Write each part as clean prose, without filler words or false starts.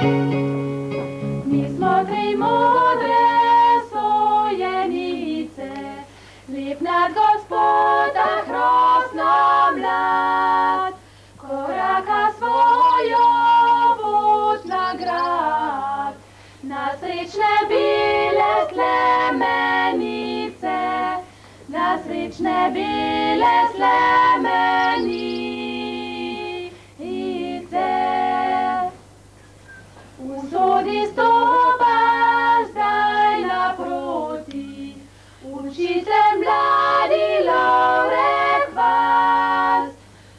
Mi smo tri modre sojenice, lep nad Gospoda hrosno mlad, koraka svojo pot na grad, na srečne bile slemenice, na srečne bile slemenice. Usodi stopaš zdaj naproti, učitelj mladi Lovre Kvas,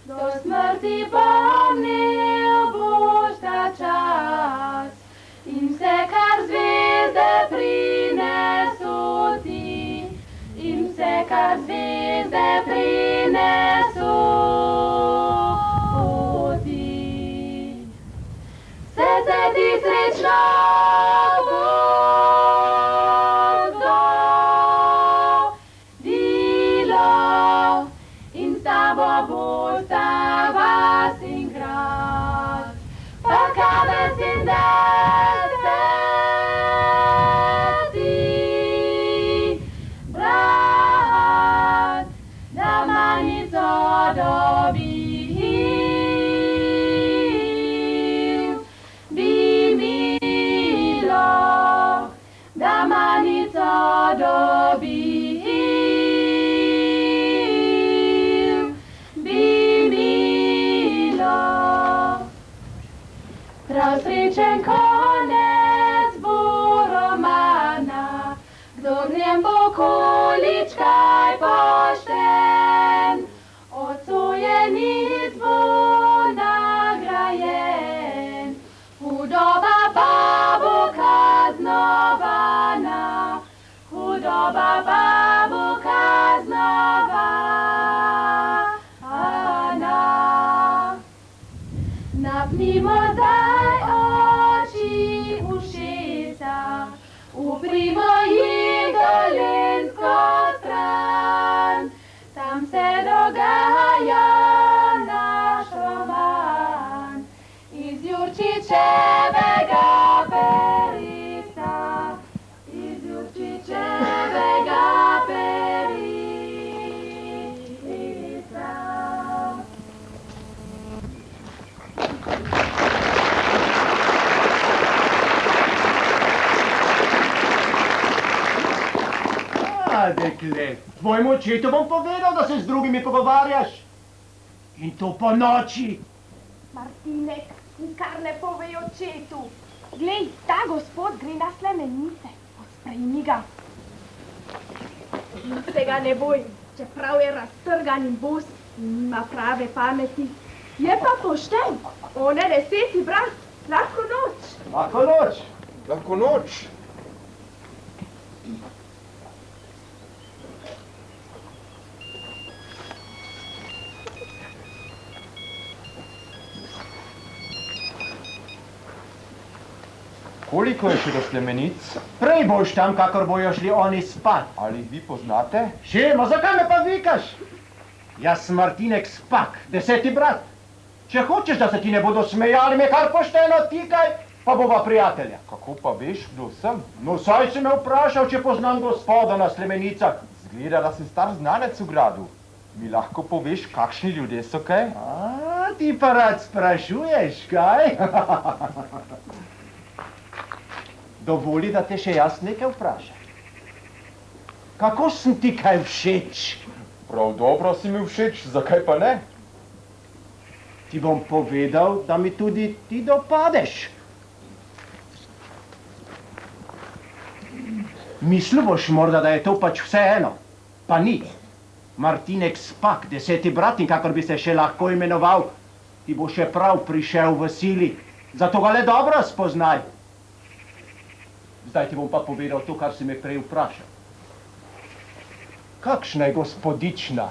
do smrti pomnil boš ta čas in vse, kar zvezde prinesu ti, in vse, kar zvezde prinesu ti. Srce ti srečno bodo dilo in s tabo bosta vas in grad, pa kamen sin ti, brat, da manico dobi. Da manico dobil, bi milo. Prav srečen konec bo romana, kdo v njem bo količkaj pošten, od sojenic bo nagrajen, hudoba pa bo kaznovana, hudoba pa bo kaznovana. Napnimo zdaj oči, ušesa, uprimo jih dolensko stran, tam se dogaja naš roman, iz Jurčičevega perisa, iz Jurčičevega perisa. Dekle, tvojemu očetu bom povedal, da se z drugimi pogovarjaš. In to po noči. Martinek, nikar ne povej očetu. Glej, ta gospod gre na slemenice. Posprejmi ga. Nič se ga ne boj, čeprav je raztrgan in bos in nima prave pameti. Je pa pošten. On je 10. brat. Lahko noč. Lahko noč. Lahko noč. Koliko je še do slemenic? Prej boš tam, kakor bojo šli oni spat. Ali jih vi poznate? Šemo, zakaj me pa vikaš? Jaz sem Martinek Spak, 10. brat. Če hočeš, da se ti ne bodo smejali, me kar pošteno tikaj, pa bova prijatelja. Kako pa veš, kdo sem? No, saj si me vprašal, če poznam gospoda na slemenicah. Zgleda, da si star znanec v gradu. Mi lahko poveš, kakšni ljudje so kaj? A, ti pa rad sprašuješ, kaj? Dovoli, da te še jaz nekaj vprašam. Kako sem ti kaj všeč? Prav dobro si mi všeč, zakaj pa ne? Ti bom povedal, da mi tudi ti dopadeš. Mislil boš morda, da je to pač vseeno, pa ni. Martinek Spak, 10. brat in kakor bi se še lahko imenoval, ti bo še prav prišel v sili, zato ga le dobro spoznaj. Zdaj ti bom pa povedal to, kar si me prej vprašal. Kakšna je gospodična?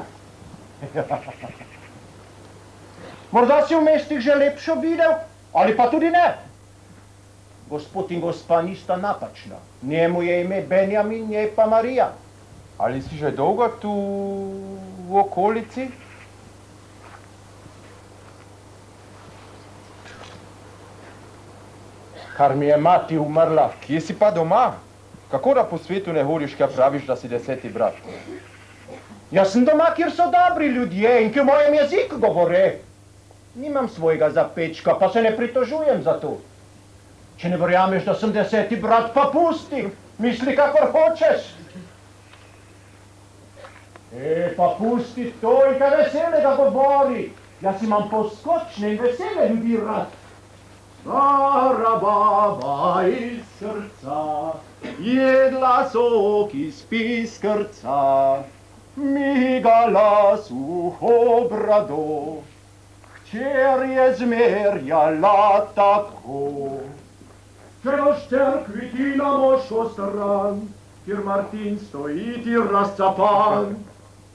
Morda si v mestih že lepšo videl, ali pa tudi ne. Gospod in gospa nista napačna. Njemu je ime Benjamin, njej pa Marija. Ali si že dolgo tu v okolici? kar mi je mati umrla. Kje si pa doma? Kako da po svetu ne hodiš, kaj praviš, da si 10. brat? Jaz sem doma, kjer so dobri ljudje in ki v mojem jeziku govore. Nimam svojega zapečka, pa se ne pritožujem za to. Če ne verjameš, da sem 10. brat, pa pusti. Misli, kakor hočeš. Pa pusti to in kaj veselega govori. Jaz imam poskočne in vesele ljudi rad. Stara baba iz srca, jedla sok iz piskrca, migala suho brado, hčer je zmerjala tako. Če boš cerkvi ti na moško stran, kjer Martin stoji ti razcapan,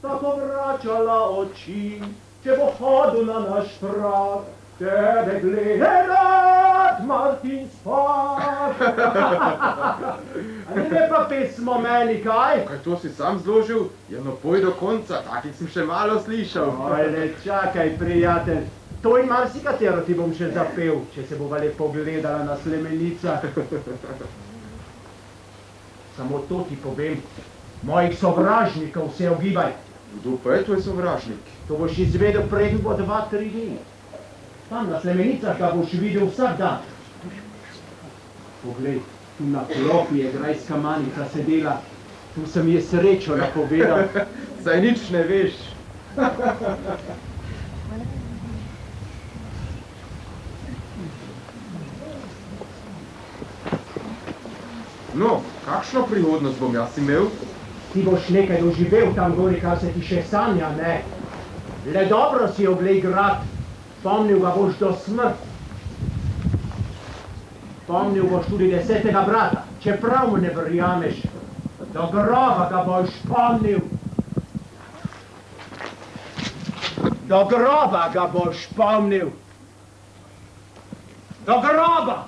tako vračala oči, če bo hodil na naš prag, tebe gledat, Martin spak. A ni lepa pesmo meni, kaj? Kaj to si sam zložil? Ja, no poj do konca, takih sem še malo slišal. Ojle, čakaj, prijatelj. To in marsikatero ti bom še zapel, če se bova lepo gledala na Slemenica. Samo to ti povem, mojih sovražnikov se ogibaj. Kdo pa je tvoj sovražnik? To boš izvedel preden bo 2-3 dni. Tam na Slemenicah ga boš videl vsak dan. Poglej, tu na klopi je grajska manica sedela, tu sem je srečo napovedal. Saj nič ne veš. No, kakšno prihodnost bom jaz imel? Ti boš nekaj doživel tam gori, kar se ti še sanja, ne? Le dobro si oglej grad, pomnil ga boš do smrti. Pomnil boš tudi 10. brata, čeprav mu ne verjameš. Do groba ga boš pomnil. Do groba ga boš pomnil. Do groba!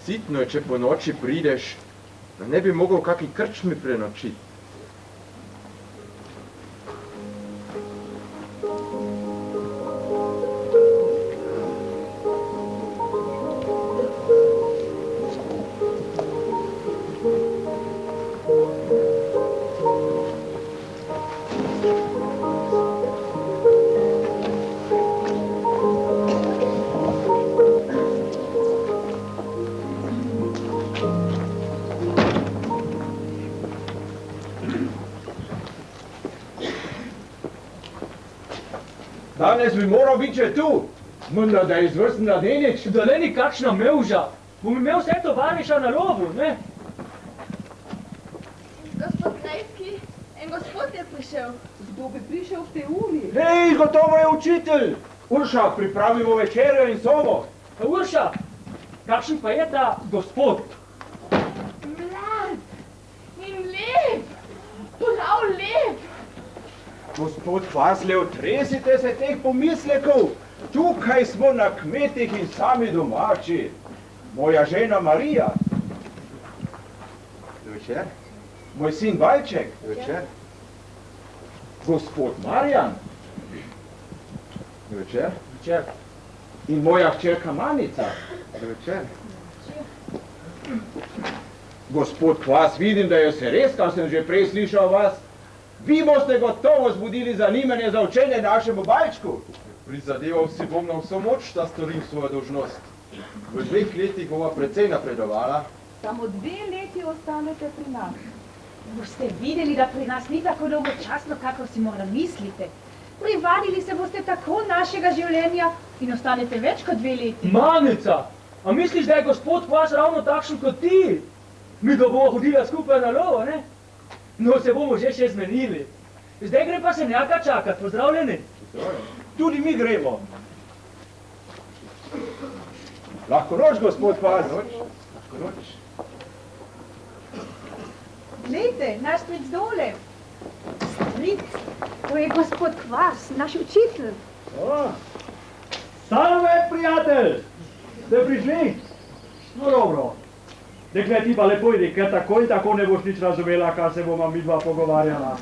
Sitno je, če po noči prideš, da ne bi mogel v kaki krčmi prenočiti. Danes bi moral biti že tu. Menda, da je izvrsten mladenič. Da le ni kakšna mevža. Bom imel vse tovariša na lovu, ne? Gospod Krajski, en gospod je prišel. Kdo bi prišel v tej uri? Hej, gotovo je učitelj. Urša, pripravimo večerjo in sobo. Urša, kakšen pa je ta gospod? Mlad in lep, prav lep. Gospod Kvaslev, tresite se teh pomislekov. Tukaj smo na kmetih in sami domači. Moja žena Marija. Večer? Moj sin Valček. Večer? Gospod Marjan. Večer? Večer. In moja hčerka Manica. Večer? Gospod Kvas, vidim, da je se res, kar sem že prej slišal vas. Vi boste gotovo zbudili zanimanje za učenje našemu Valčku. Prizadeval si bom na vso moč, da storim svojo dolžnost. V 2 letih bova precej napredovala. Samo 2 leti ostanete pri nas. Boste videli, da pri nas ni tako dolgočasno, kako si morda mislite. Privadili se boste tako našega življenja in ostanete več kot 2 leti. Manica, a misliš, da je gospod Kvas ravno takšen kot ti? Mi da bomo hodila skupaj na lovo, ne? No, se bomo že še zmenili. Zdaj gre pa se njaka čakat, pozdravljeni. Tudi mi gremo. Lahko noč, gospod Kvas. Lahko noč. Glejte, naš stric dole. Stric, to je gospod Kvas, naš učitelj. Salve, prijatelj! Ste prišli? No dobro. Dekle, ti pa lepo idi, ker tako in tako ne boš nič razumela, kar se bomo midva pogovarjala.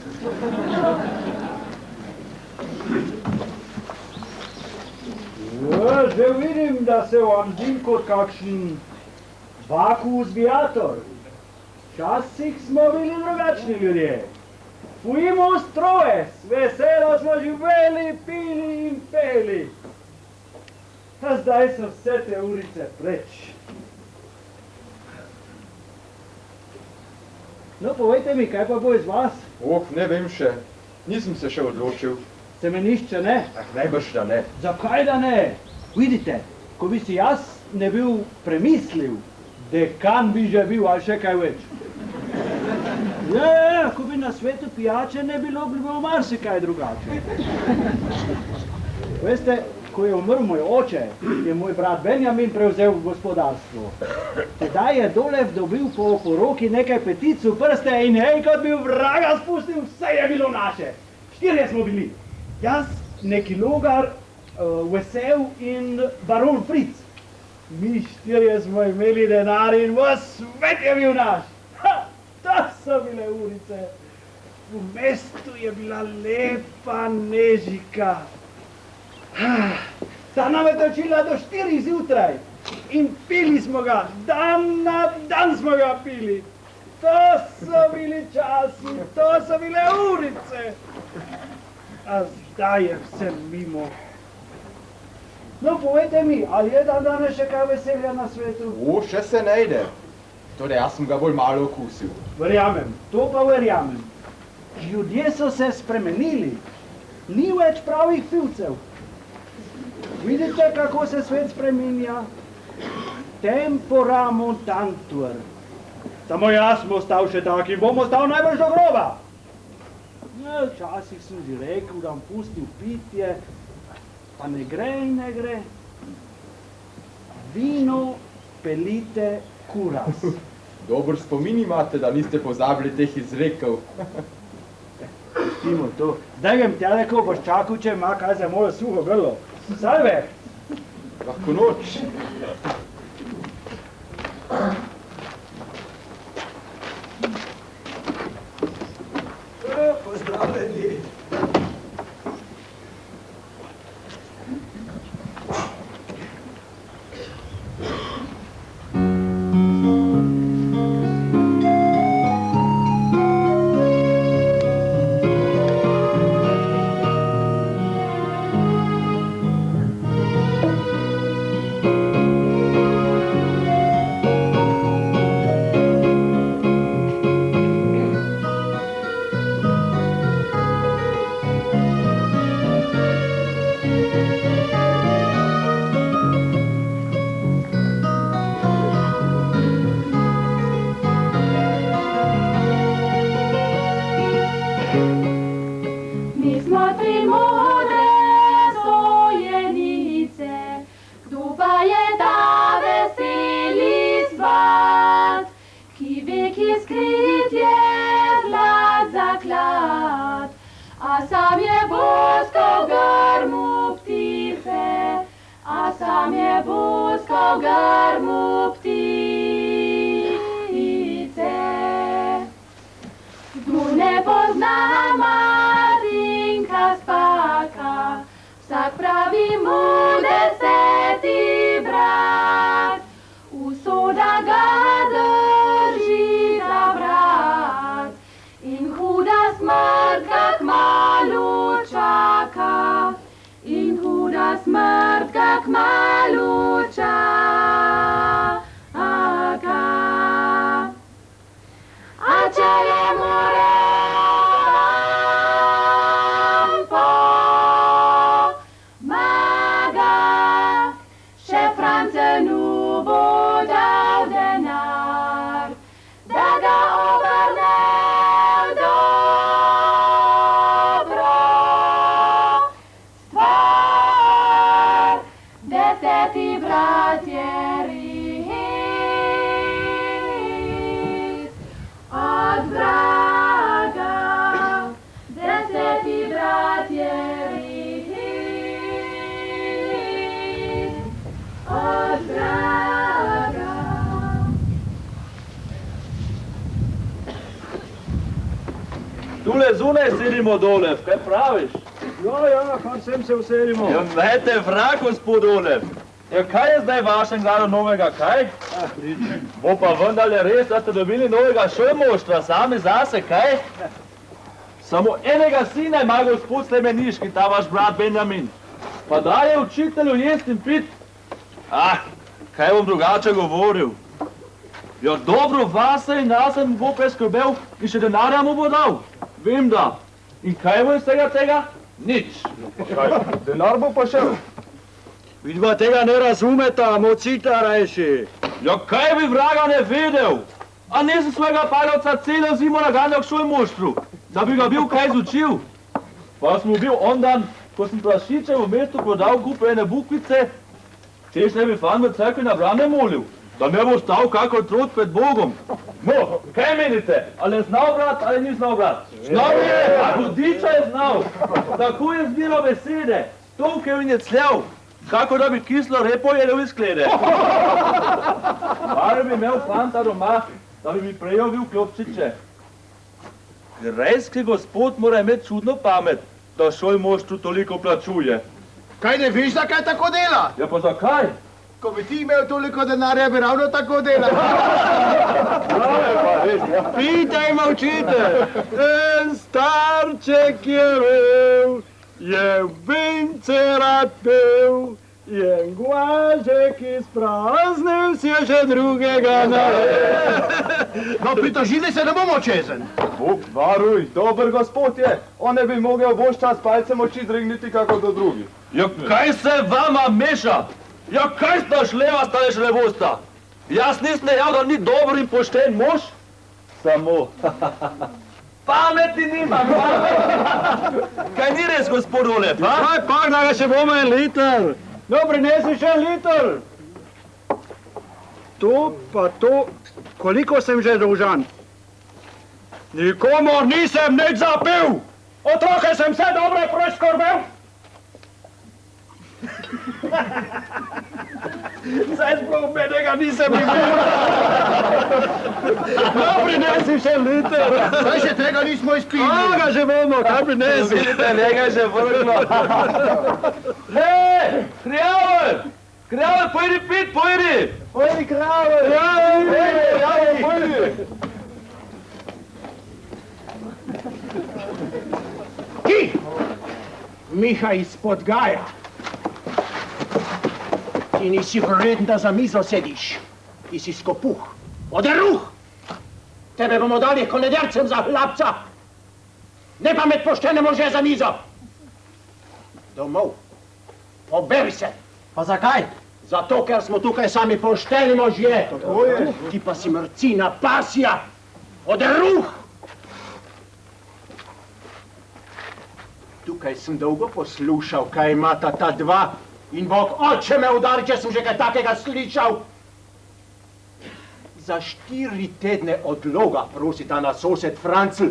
že vidim, da se vam zdi kot kakšen vakuum-zvijator. Včasih smo bili drugačni ljudje. Pojimo stroje, veselo smo živeli, pili in peli. A zdaj so vse te urice preč. No, povejte mi, kaj pa bo iz vas? Ne vem še. Nisem se še odločil. Semenišče ne? Najbrž da ne. Zakaj da ne? Vidite, ko bi si jaz ne bil premislil, dekan bi že bil ali še kaj več. Ja, ko bi na svetu pijače ne bilo, bi bilo marsikaj drugače. Veste, ko je umrl moj oče, je moj brat Benjamin prevzel gospodarstvo. Tedaj je Dolev dobil po poroki nekaj petic v prste in enkrat bi vraga spustil, vse je bilo naše. 4 smo bili. Jaz, neki Logar, Vesel in baron Fritz. Mi 4 smo imeli denar in ves svet je bil naš. To so bile urice. V mestu je bila lepa nežika. Ta nam je točila do 4 zjutraj in pili smo ga, dan na dan smo ga pili. To so bili časi, to so bile urice. A zdaj je vse mimo. No, povejte mi, ali je dan danes še kaj veselja na svetu? Še se ne ide. Torej, jaz sem ga bolj malo okusil. Verjamem, to pa verjamem. Ljudje so se spremenili. Ni več pravih pivcev. Vidite, kako se svet spreminja? Tempora mutantur. Samo jaz sem ostal še tak in bom ostal najbrž do groba. Ja, včasih sem že rekel, da bom pustil pitje, pa ne gre in ne gre. Vino pelite kuras. Dober spomin imate, da niste pozabili teh izrekov. Pustimo to. Zdaj grem tja neko boščaku, če ima kaj za mojo suho grlo. Salve! Lahko noč. Pozdravljeni. Tule zunaj sedimo dole, kaj praviš? Ja, kar sem se uselimo. Ja, imejte vrag, gospod Olef. Ja, kaj je zdaj vašem gradu novega, kaj? Bo pa vendarle res, da ste dobili novega šolmoštva, sami zase, kaj? Samo enega sina ima gospod Slemeniški, ta vaš brat Benjamin. Pa daje učitelju jest in pit. Kaj bom drugače govoril? Ja, dobro, vase in nase mu bo preskrbel in še denarja mu bo dal. Vem da. In kaj bo iz tega? Nič. Denar bo pa šel. Vidva tega ne razumeta, mocita rajši. Ja, kaj bi vraga ne vedel? A nisem svojega palovca celo zimo naganjal k šolmoštvu, da bi ga bil kaj izučil. Pa smo bil on dan, ko sem prašiče v mestu prodal kupe ene bukvice, češ ne bi fan v cerkvi na brane molil, da ne bo stal kakor trod pred Bogom. No, kaj menite? Ali je znal brat, ali ni znal brat? Znal je, a hudiča je znal. Tako je zbiral besede, tolkel in je cljal, kako da bi kislo repo jedel iz sklede. Bar bi imel fanta doma, da bi mi prejel bil klopčiče. Grejski gospod mora imeti čudno pamet, da šolmoštvu toliko plačuje. Kaj ne veš, zakaj tako dela? Ja, pa zakaj? Ko bi ti imel toliko denarja, bi ravno tako delal. Pitajmo, učitelj. En starček je rev, je vence rad pev, je glažek izpraznil, si je že drugega naredil. No, pritožili se ne bomo čezen. Bog varuj, dober gospod je. On ne bi mogel boš čas palcem oči drigniti kako do drugih. Ja, kaj se vama meša? Ja, kaj sta šleva, sta še ne bosta? Jaz nisem dejal, da ni dober in pošten mož? Samo, pameti nimam, Kaj ni res, gospod Olef, a? Kaj pa, da ga še bomo en liter? No, prinesi še en liter. To pa to, koliko sem že dolžan? Nikomor nisem nič zapil. Otroke sem vse dobro preskrbel. Zdaj sploh menega nisem imel. No, prinesi še liter. Kaj še tega nismo izpili? Ga že bomo, kaj prinesi? Vidite, njega že vrglo. Hej, Krjavel! Krjavel, pojdi pit, pojdi! Pojdi, Krjavel! Krjavel, pojdi! Ti, Miha izpod Gaja. Ti nisi vreden, da za mizo sediš. Ti si skopuh, oderuh. Tebe bomo dali konedercem za hlapca. Ne pa med poštene može za mizo. Domov, poberi se. Pa zakaj? Zato, ker smo tukaj sami pošteni možje. Tako je. Ti pa si mrcina pasja, oderuh. Tukaj sem dolgo poslušal, kaj imata ta dva. In Bog oče me udari, če sem že kaj takega slišal. Za 4 tedne odloga prosita na sosed Francl.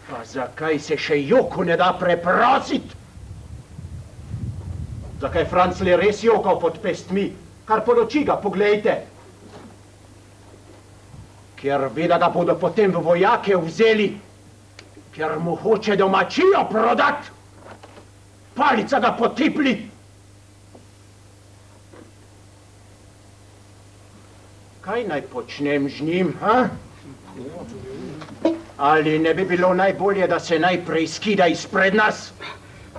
Pa zakaj se še Joko ne da preprosit? Zakaj Francl je res jokal pod pestmi? Kar ponoči ga poglejte. Ker ve, da ga bodo potem v vojake vzeli. Ker mu hoče domačijo prodat. Palica ga potipli. Kaj naj počnem z njim, ha? Ali ne bi bilo najbolje, da se najprej skida izpred nas?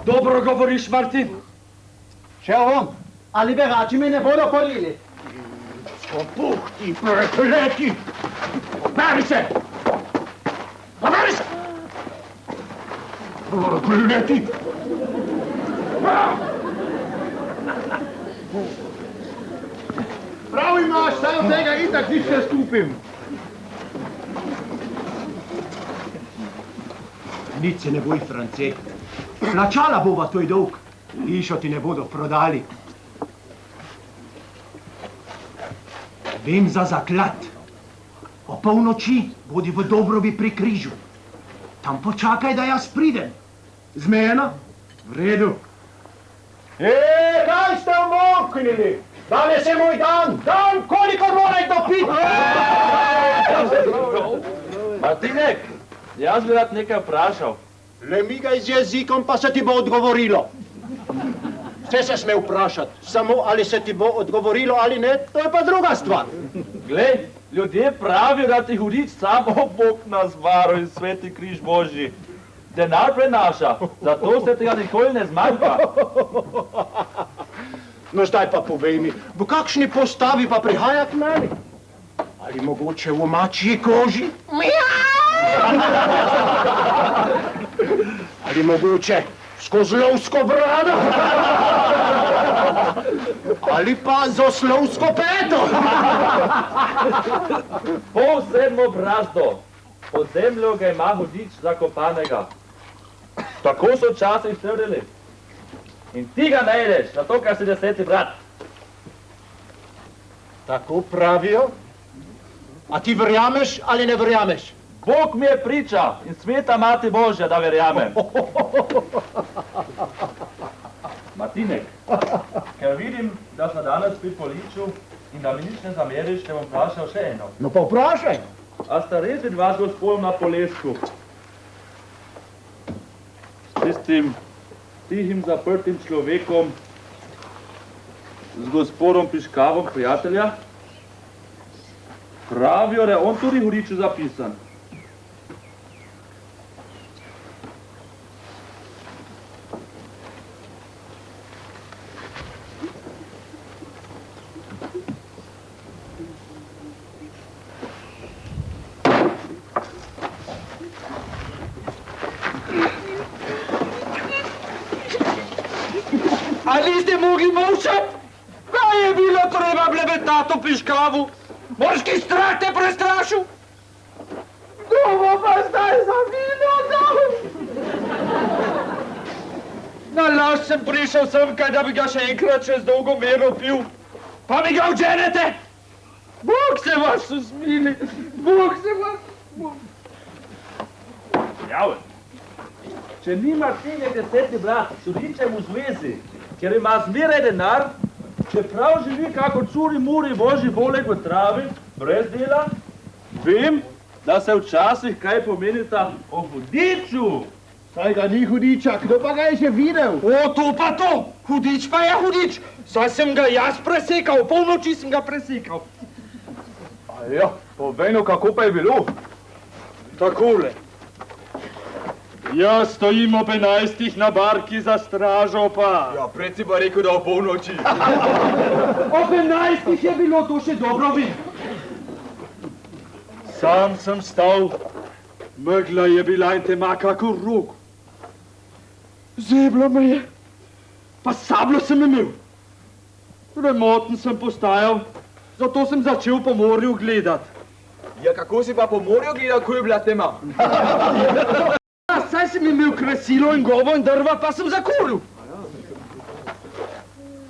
Dobro govoriš, Martin. Še on, ali berači me ne bodo porili? Skopuh ti prekleti! Poberi se! Poberi se! Prekleti! Prav imaš, sam tega itak nič ne skupim. Nič se ne boj, France. Plačala bova tvoj dolg. Hišo ti ne bodo prodali. Vem za zaklad. O polnoči bodi v Dobrovi pri križu. Tam počakaj, da jaz pridem. Zmejeno? V redu. Kaj ste omoknili? Danes je moj dan, kolikor moraj dopiti! Martinek, jaz bi rad nekaj vprašal. Le migaj z jezikom, pa se ti bo odgovorilo. Vse se sme vprašati, samo ali se ti bo odgovorilo ali ne, to je pa druga stvar. Glej, ljudje pravijo, da ti hudič samo Bog nas varo in sveti križ Božji. Denar prenaša, zato se tega nikoli ne zmanjka. No zdaj pa povej mi, v kakšni postavi pa prihaja k meni? Ali mogoče v mačji koži? Ali mogoče skozi lovsko brado? Ali pa z oslovsko peto? Pol sedmo brazdo, pod zemljo ga ima hudič zakopanega. Tako so včasih trdili. In ti ga najdeš, zato ker si 10. brat. Tako pravijo? A ti verjameš ali ne verjameš? Bog mi je priča in sveta mati Božja, da verjamem. Martinek, ker vidim, da sem danes pri poliču in da mi nič ne zameriš, te bom vprašal še eno. No pa vprašaj. A sta res dva z gospodom na Polesku? S tistim tihim zaprtim človekom, z gospodom Piškavom, prijatelja? Pravijo, da je on tudi hudiču zapisan. Ali ste mogli molčati? Kaj je bilo treba blebetati o Piškavu? Morski strah te prestrašil? Kdo bo pa zdaj za vino dal? Na laž sem prišel semkaj, da bi ga še enkrat čez dolgo mero pil. Pa mi ga odženete? Bog se vas usmili, Bog se vas... Jave, če nima tine 10. brat s hudičem v zvezi, ker ima zmeraj denar, čeprav živi kako curi muri Božji voleg v travi, brez dela, vem, da se včasih kaj pomenita o hudiču. Saj ga ni hudiča, kdo pa ga je že videl? O, to pa to! Hudič pa je hudič! Saj sem ga jaz presekal, polnoči sem ga presekal. Ja, povej no, kako pa je bilo? Takole. Jaz stojim ob 11 na barki za stražo pa... Ja, pred si pa rekel, da o polnoči. Ob 11 je bilo to še dobro vin. Sam sem stal, megla je bila in tema kakor rog. Zeblo me je, pa sablo sem imel. Remoten sem postajal, zato sem začel po morju gledat. Ja, kako si pa po morju gledal, ko je bila tema? Saj sem imel kresilo in gobo in drva, pa sem zakuril.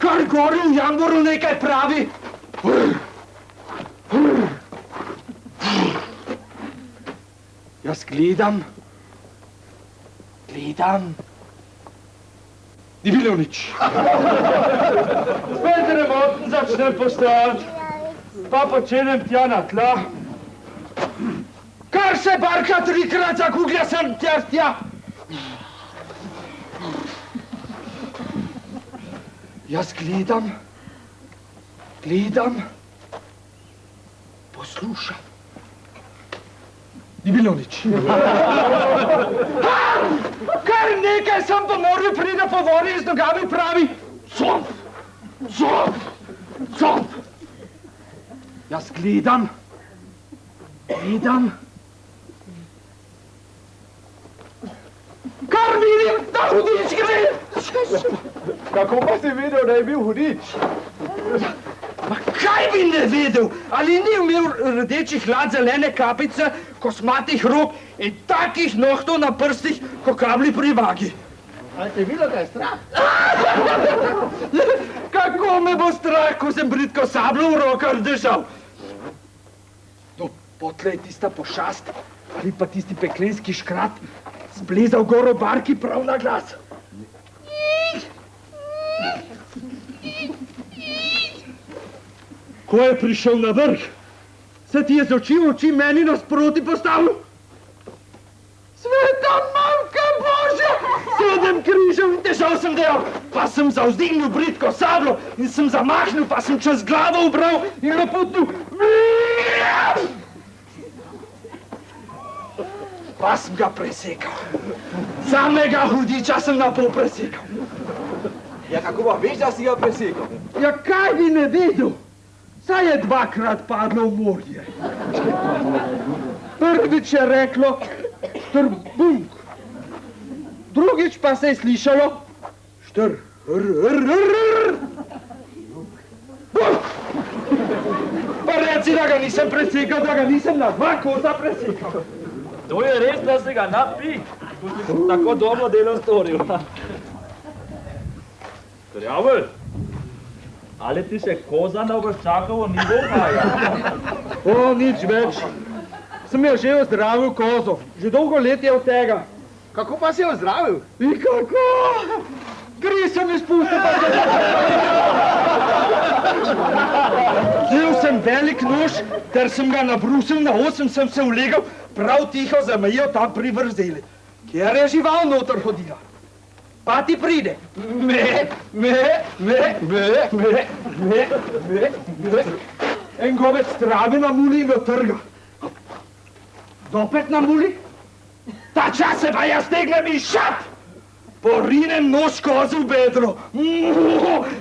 Kar gori v jamboru nekaj pravi. Jaz gledam. Ni bilo nič. Spet remoten začnem postajati, pa počenem tja na tla. Kar se barka 3-krat zakuglja sem tja. Jaz gledam, poslušam. Ni bilo nič. Kar nekaj sem po morju pride po vodi z nogami pravi Cop! Jaz gledam. Kar vidim, da hudič gre! Kako pa si videl, da je bil hudič? Ma kaj bi ne vedel? Ali ni imel rdečih lat, zelene kapice, kosmatih rok in takih nohtov na prstih, ko kabli pri vagi? Ali te videl, da je strah? Kako me bo strah, ko sem bridko sablo v rokah držal? No, potlej tista pošast ali pa tisti peklenski škrat splezal gor v barki prav na glas. Ko je prišel na vrh, se ti je z oči v oči meni nasproti postavil. Sveta mamka Božja! prav sem delal, pa sem zavzdignil bridko sablo in sem zamahnil, pa sem čez glavo ubral in loputnil. Pa sem ga presekal. Samega hudiča sem na pol presekal. Ja, kako pa veš, da si ga presekal? Ja, kaj bi ne vedel? Saj je dvakrat padlo v morje. Prvič je reklo trbunk. Drugič pa se je slišalo štr. Pa reci, da ga nisem presekal, da ga nisem na 2 kosa presekal. To je res, da se ga napi, ko si tako dobro delo storil. Krjavelj, ali ti še koza na Vrščakovo ni bohaja? O, nič več. Sem jo že ozdravil kozo, že dolgo let je od tega. Kako pa si jo zdravil? In kako? Kri sem izpustil, pa se... Vzel sem velik nož, ter sem ga nabrusil, na 8 sem se ulegal, prav tiho za mejo tam pri vrzeli, kjer je žival noter hodila. Pa ti pride. En govec trave na muli in jo trga. Dopet na muli? Ta čas se pa jaz tegnem in šap! Porinem nož kozi v bedro.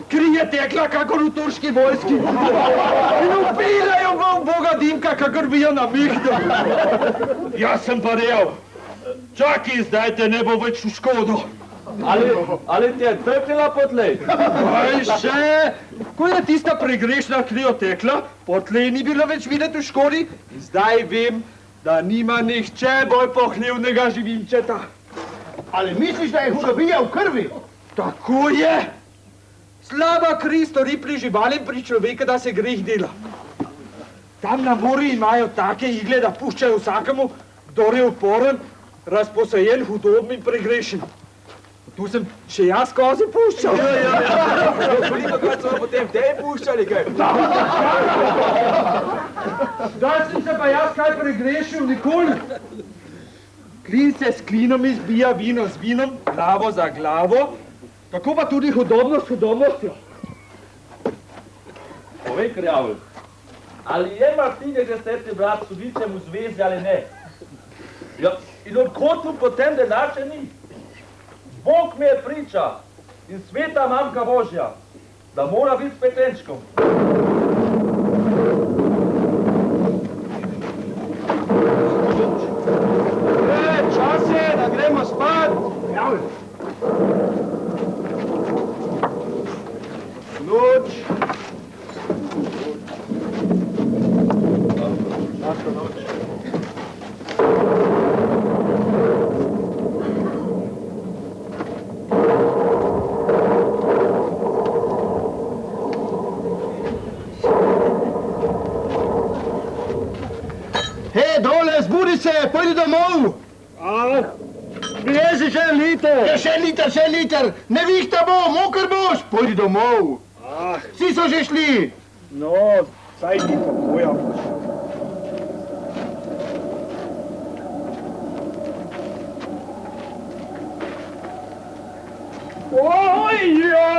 Kri je tekla, kakor v turški vojski. In upila jo v boga Dimka, kakor bi jo namihnil. Jaz sem pa real. Čakaj, zdaj te ne bo več v škodo. Ali ti je trknila potlej? Aj še! Ko je tista pregrešna kri otekla, potlej ni bilo več videti v škodi. In zdaj vem, da nima nihče bolj pohljivnega živinčeta. Ali misliš, da je hudobija v krvi? Tako je! Slaba kri stori pri živalim, pri človeka, da se greh dela. Tam na morju imajo take igle, da puščajo vsakemu, kdor je uporen, razposajen, hudoben in pregrešen. Tu sem še jaz kozi puščal. Kolikokrat so potem tej puščali, kaj? Zdaj sem se pa jaz kaj pregrešil, nikoli. Klin se s klinom izbija, vino z vinom, glavo za glavo, tako pa tudi hudobnost s hudobnostjo. Povej, Krjavelj, ali je Martine Deseti brat sodičem v zvezi ali ne? Ja, in odkot mu potem denar še ni? Bog mi je priča in sveta mamka Božja, da mora biti s peklenčkom. Čas je, da gremo spat. Noč. Lahko noč. Hej, dole, zbudi se, pojdi domov. Prijezi še liter. Ja, še liter. Nevihta bo, moker boš. Pojdi domov. Vsi so že šli. No, saj ni pokoja. Ojja!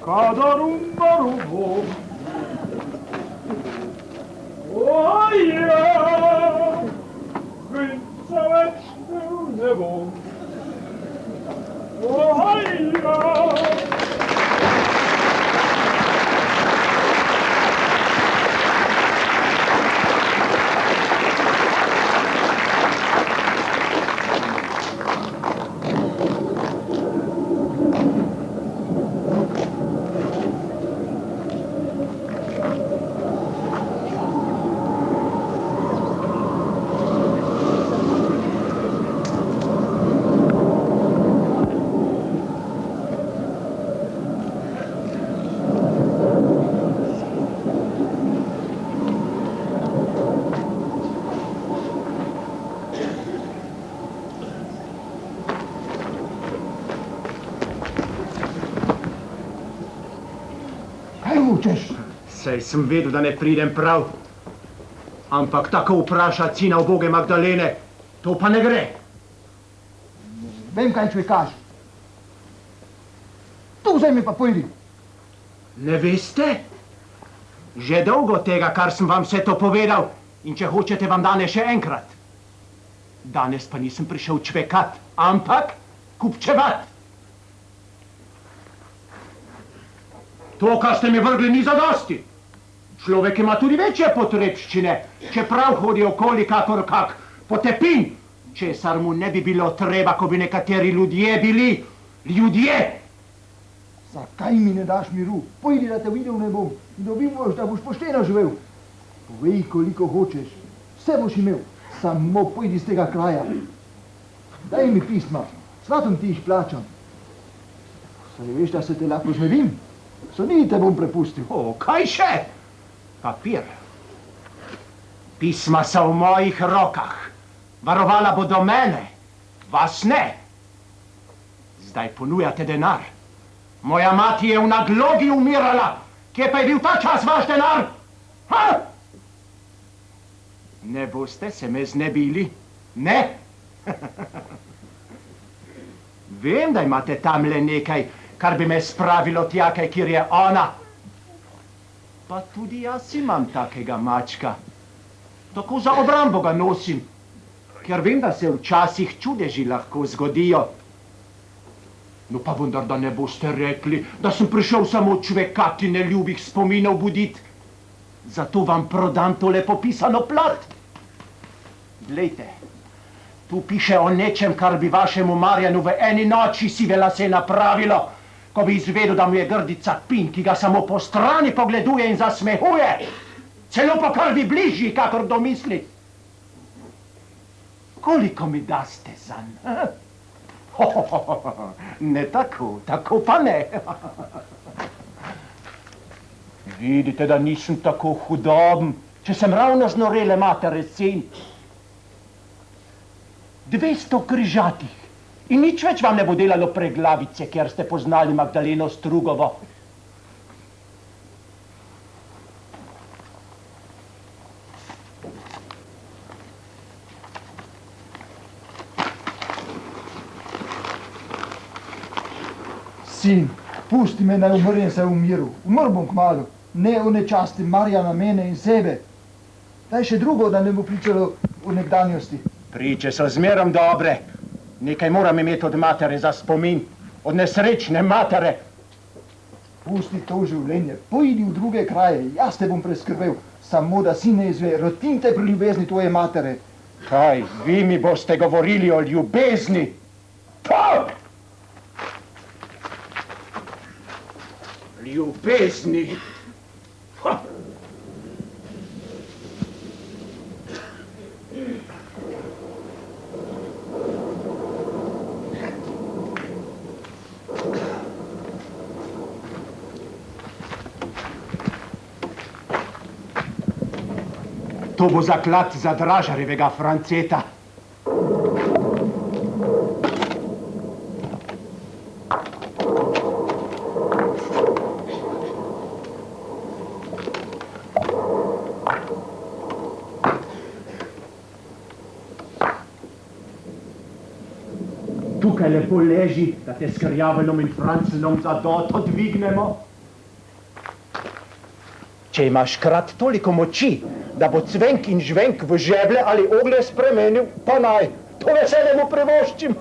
Kadarumbarubo. Ojja! Grinca večne v nebo. Ojja! Sej sem vedel, da ne pridem prav. Ampak tako vprašati sina uboge Magdalene, to pa ne gre. vem, kaj čvekaš. Tu vzemi pa pojdi. Ne veste? Že dolgo tega, kar sem vam vse to povedal. In če hočete, vam danes še enkrat. Danes pa nisem prišel čvekat, ampak kupčevat. To, kar ste mi vrgli, ni zadosti. Človek ima tudi večje potrebščine, čeprav hodi okoli kakor kak potepin, česar mu ne bi bilo treba, ko bi nekateri ljudje bili. Ljudje! Zakaj mi ne daš miru? Pojdi, da te videl ne bom in da vidiš, da boš pošteno živel. Povej, koliko hočeš. Vse boš imel. Samo pojdi z tega kraja. Daj mi pisma. Svatom ti jih plačam. Saj veš, da se te lahko znevim. Sodni te bom prepustil. O, kaj še? Papir. Pisma so v mojih rokah. Varovala bodo mene. Vas ne. Zdaj ponujate denar. Moja mati je v naglogi umirala. Kje pa je bil ta čas vaš denar? Ha? Ne boste se me znebili? Ne? Vem, da imate tamle nekaj, kar bi me spravilo tjakaj, kjer je ona. Pa tudi jaz imam takega mačka. Tako za obrambo ga nosim, ker vem, da se včasih čudeži lahko zgodijo. No pa vendar, da ne boste rekli, da sem prišel samo čvekati neljubih spominov budit. Zato vam prodam tole popisano plat. Glejte, tu piše o nečem, kar bi vašemu Marjanu v eni noči sive lase napravilo, ko bi izvedel, da mu je grdica Pin, ki ga samo po strani pogleduje in zasmehuje. Celo po krvi bližji, kakor domisli. Koliko mi daste zanj? Ne tako, tako pa ne. Vidite, da nisem tako hudoben, če sem ravno znorele matere sin. 200 križatih. In nič več vam ne bo delalo preglavice, ker ste poznali Magdaleno Strugovo. Sin, pusti me, naj umrem se v miru. Umr bom kmalu. Ne onečastim Marjana, mene in sebe. Daj še drugo, da ne bo pričalo o nekdanjosti. Priče so zmerom dobre. Nekaj moram imeti od matere za spomin. Od nesrečne matere. Pusti to življenje. Pojdi v druge kraje. Jaz te bom preskrbel. Samo da si ne izve. Rotim te pri ljubezni tvoje matere. Kaj, vi mi boste govorili o ljubezni? Pa! Ljubezni. Ha! To bo zaklad za Dražarjevega Franceta. Tukaj lepo leži, da te s Krjavelom in Francenom za doto dvignemo. Če imaš krat toliko moči, da bo cvenk in žvenk v žeblje ali ogle spremenil, pa naj, to veselje mu privoščim.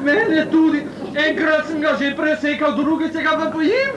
Mene tudi. Enkrat sem ga že presekal, drugi se ga pa bojim.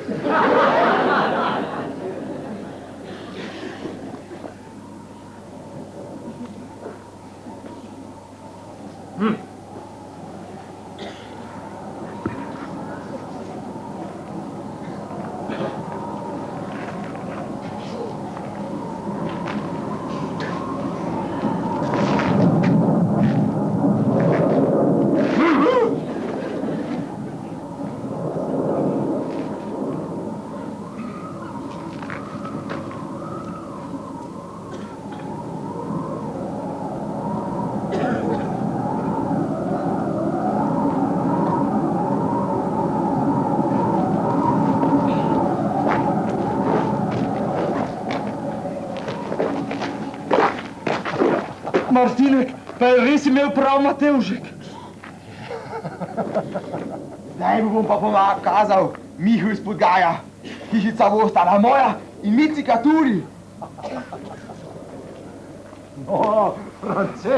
Martinek, pa je res imel prav Matevžek. Zdaj mu bom pa pokazal Mihu iz Podgaja. Hišica bo ostala moja in Micika tudi. No, France.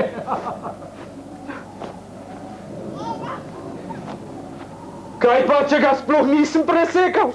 Kaj pa, če ga sploh nisem presekal?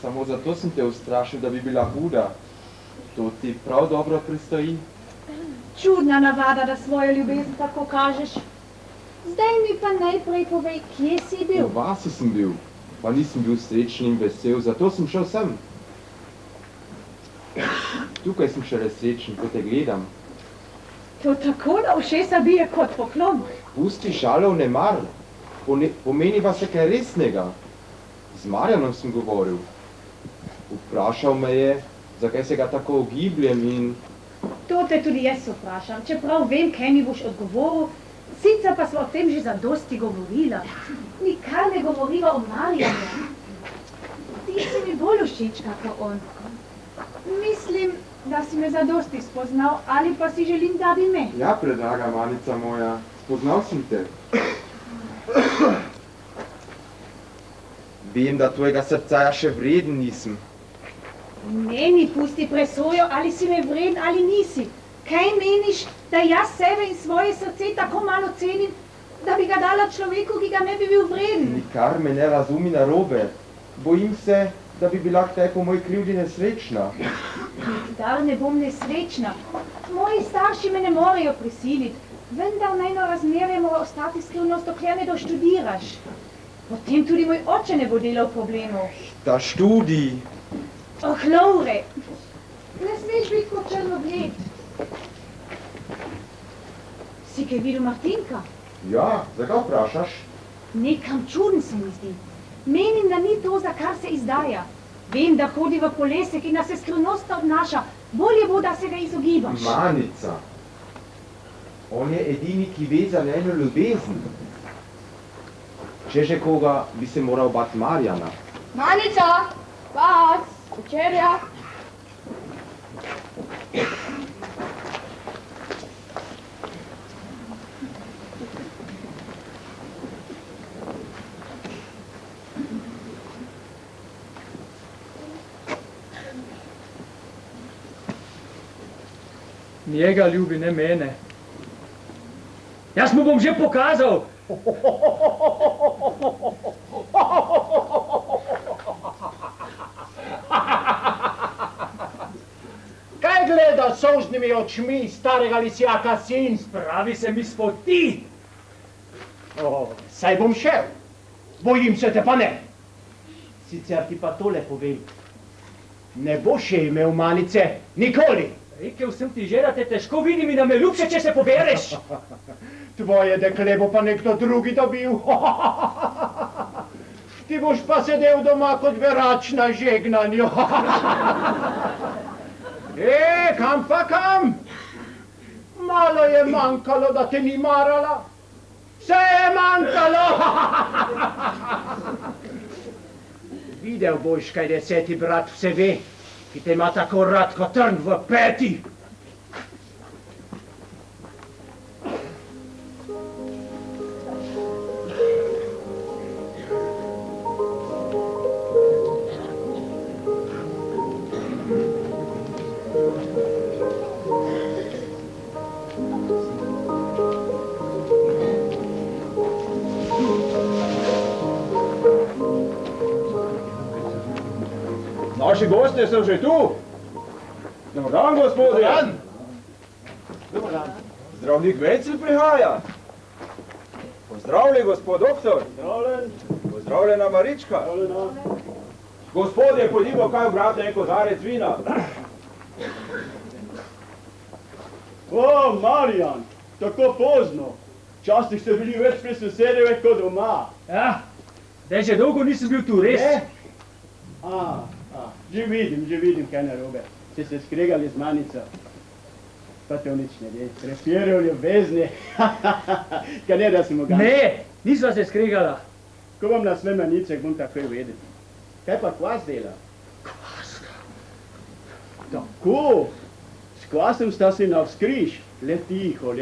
Samo zato sem te ustrašil, da bi bila huda. To ti prav dobro pristoji. Čudna navada, da svojo ljubezen tako kažeš. Zdaj mi pa najprej povej, kje si bil? V vasi sem bil, pa nisem bil srečen in vesel, zato sem šel sem. Tukaj sem šele srečen, ko te gledam. To tako na ušesa bije kot poklon. Pusti šalov ne mar, pomeniva se kaj resnega. Z Marjanom sem govoril. Vprašal me je, zakaj se ga tako ogibljem in... To te tudi jaz vprašam, čeprav vem, kaj mi boš odgovoril. Sicer pa smo o tem že zadosti govorila. Nikar ne govoriva o Marjanu. Ti si mi bolj všeč, kako on. Mislim, da si me zadosti spoznal, ali pa si želim, da bi me. Ja, predraga manica moja, spoznal sem te. Vem, da tvojega srca ja še vreden nisem. Meni pusti presojo, ali si me vreden ali nisi. Kaj meniš, da jaz sebe in svoje srce tako malo cenim, da bi ga dala človeku, ki ga ne bi bil vreden? Nikar me ne razumi narobe. Bojim se, da bi bila kdaj po moji krivdi nesrečna. Nikdar ne bom nesrečna. Moji starši me ne morejo prisiliti, vendar najno razmerje mora ostati skrivnost, dokler ne doštudiraš. Potem tudi moj oče ne bo delal problemov. Ta študij. Oh, Lore, ne smeš biti kot črnogled. Si kaj videl Martinka? Ja, zakaj vprašaš? Nekam čuden se mi zdi. Menim, da ni to, za kar se izdaja. Vem, da hodi v polesek in da se skrivnostno obnaša. Bolje bo, da se ga izogibaš. Manica. On je edini, ki ve za njeno ljubezen. Če že koga, bi se moral bati Marjana. Manica, vas, večerja. Njega ljubi, ne mene. Jaz mu bom že pokazal. Kaj gleda solznimi očmi starega lisjaka sin? Spravi se mi spoti. Saj bom šel. Bojim se te pa ne. Sicer ti pa tole povem. Ne boš še imel manice, nikoli. Rekel sem ti že, da te težko vidim in da me ljubše, če se pobereš. Tvoje dekle bo pa nekdo drugi dobil. Ti boš pa sedel doma kot berač na žegnanju. Kam pa kam? Malo je manjkalo, da te ni marala. Vse je manjkalo. Videl boš, kaj 10. brat vse ve, ki te ima tako rad kot trn v peti. Naši gostje so že tu. Dobar dan, gospodje. Dobar dan. Zdravnik Vencel prihaja. Pozdravljen, gospod doktor. Pozdravljen. Pozdravljena Marička. Pozdravljena. Gospodje, pojdimo kaj ubrati en kozarec vina. O, Marjan, tako pozno. Včasih ste bili več pri sosedih kot doma. Ja, zdaj že dolgo nisem bil tu, res. Že vidim, kaj narobe. Ste se skregali z manico. Pa to nič ne de. Prepirajo ljubezni. Kaj ne, da si mu ga... Ne, nisva se skregala. Ko vam nasle manicek, bom takoj vedeti. Kaj pa kvas dela? Kvas? Tako. S kvasom sta si navzkriž. Le tiho,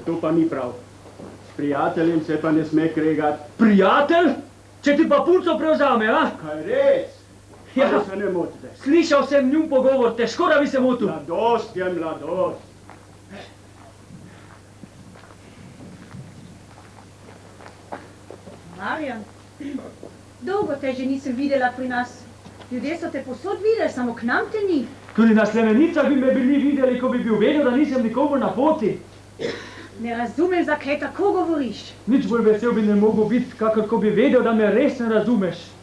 to pa ni prav. S prijateljem se pa ne sme kregati. Prijatelj? Če ti pa pulco prevzame, a? Kaj res? Ja, se ne motite. Slišal sem njun pogovor, težko da bi se motil. Mladost je mladost. Marjan, dolgo te že nisem videla pri nas. Ljudje so te posod videli, samo k nam te ni. Tudi na Slemenicah bi me bili videli, ko bi bil vedel, da nisem nikomu na poti. Ne razumem, zakaj tako govoriš. Nič bolj vesel bi ne mogel biti, kakor ko bi vedel, da me res ne razumeš.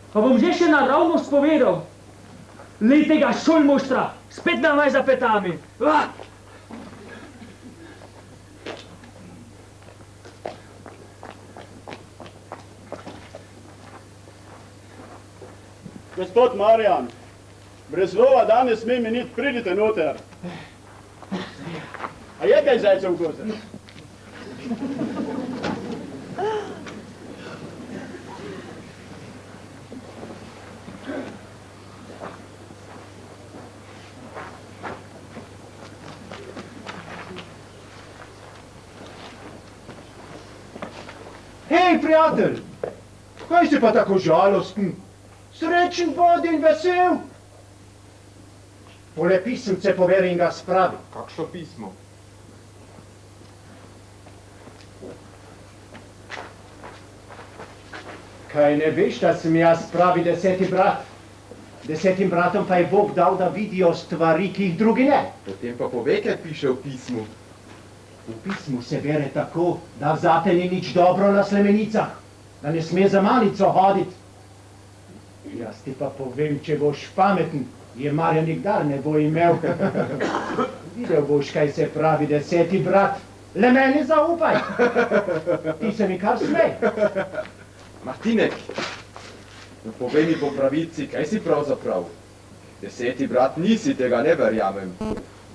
Pa bom že še naravnost povedal. Lej tega šolmoštra, spet namaj za petami. Gospod Marjan, brez lova danes sme miniti, pridite noter. A je kaj zajcev v koze? Hej, prijatelj, kaj si pa tako žalosten? Srečen bod in vesel. Pole pisemce poveri in ga spravi. Kakšno pismo? Kaj ne veš, da sem jaz pravi 10. brat? 10 bratom pa je Bog dal, da vidijo stvari, ki jih drugi ne. Potem pa povej, kaj piše v pismu. V pismu se bere tako, da zate ni nič dobro na slemenicah, da ne sme za malico hoditi. Jaz ti pa povem, če boš pameten, je Marja nikdar ne bo imel. Videl boš, kaj se pravi 10. brat. Le meni zaupaj. Ti se mi kar smej. Martinek, povej mi po pravici, kaj si pravzaprav? 10. brat nisi, tega ne verjamem.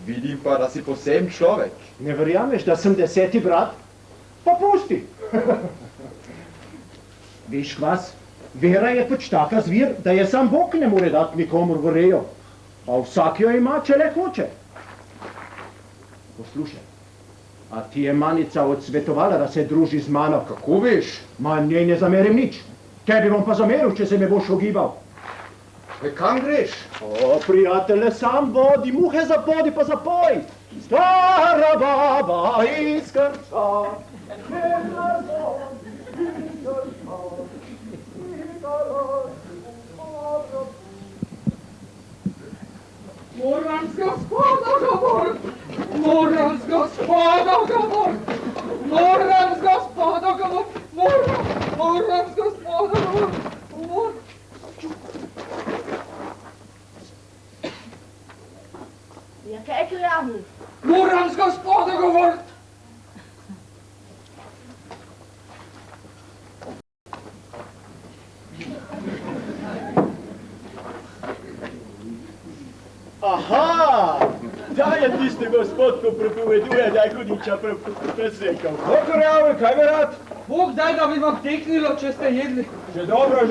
Vidim pa, da si poseben človek. Ne verjameš, da sem 10. brat? Pa pusti. Veš kvas, vera je pač taka zvir, da je sam Bog ne more dati nikomur v rejo. A vsak jo ima, če le hoče. Poslušaj, a ti je manica odsvetovala, da se druži z mano? Kako veš? Ma njej ne zamerim nič. Tebi bom pa zameril, če se me boš ogibal. Kam greš? O, prijatelje, sam vodi, muhe zapodi pa zapoj. Stara baba iz Krca. Moram z gospoda govorit! Moram z gospoda govorit! Moram z gospoda govorit! Moram z gospoda govorit! Ja, kijk er aan. Moram z gospoda govorit! Aha, da je tisti gospod, ko prepoveduje, da je hudiča presekal. Doktorjave, kaj bi rad? Bog daj, da bi vam teknilo, če ste jedli. Že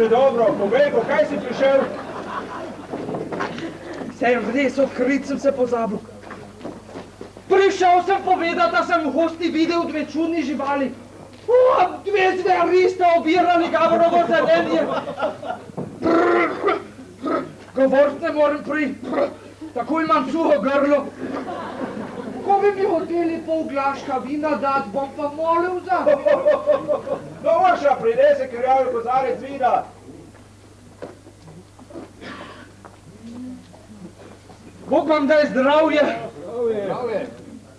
dobro, povej, po kaj si prišel? Sej res, odkrit sem se pozabil. Prišel sem povedati, da sem v hosti videl dve čudni živali. Dve zveri sta obirali Gaborovo zelenje. Govorit ne morem tako imam suho grlo. Ko bi mi hoteli pol glaška vina dat, bom pa molil za. Dovoljša, prinese krjavi kozarec vina. Bog vam daj zdravje. Zdravje.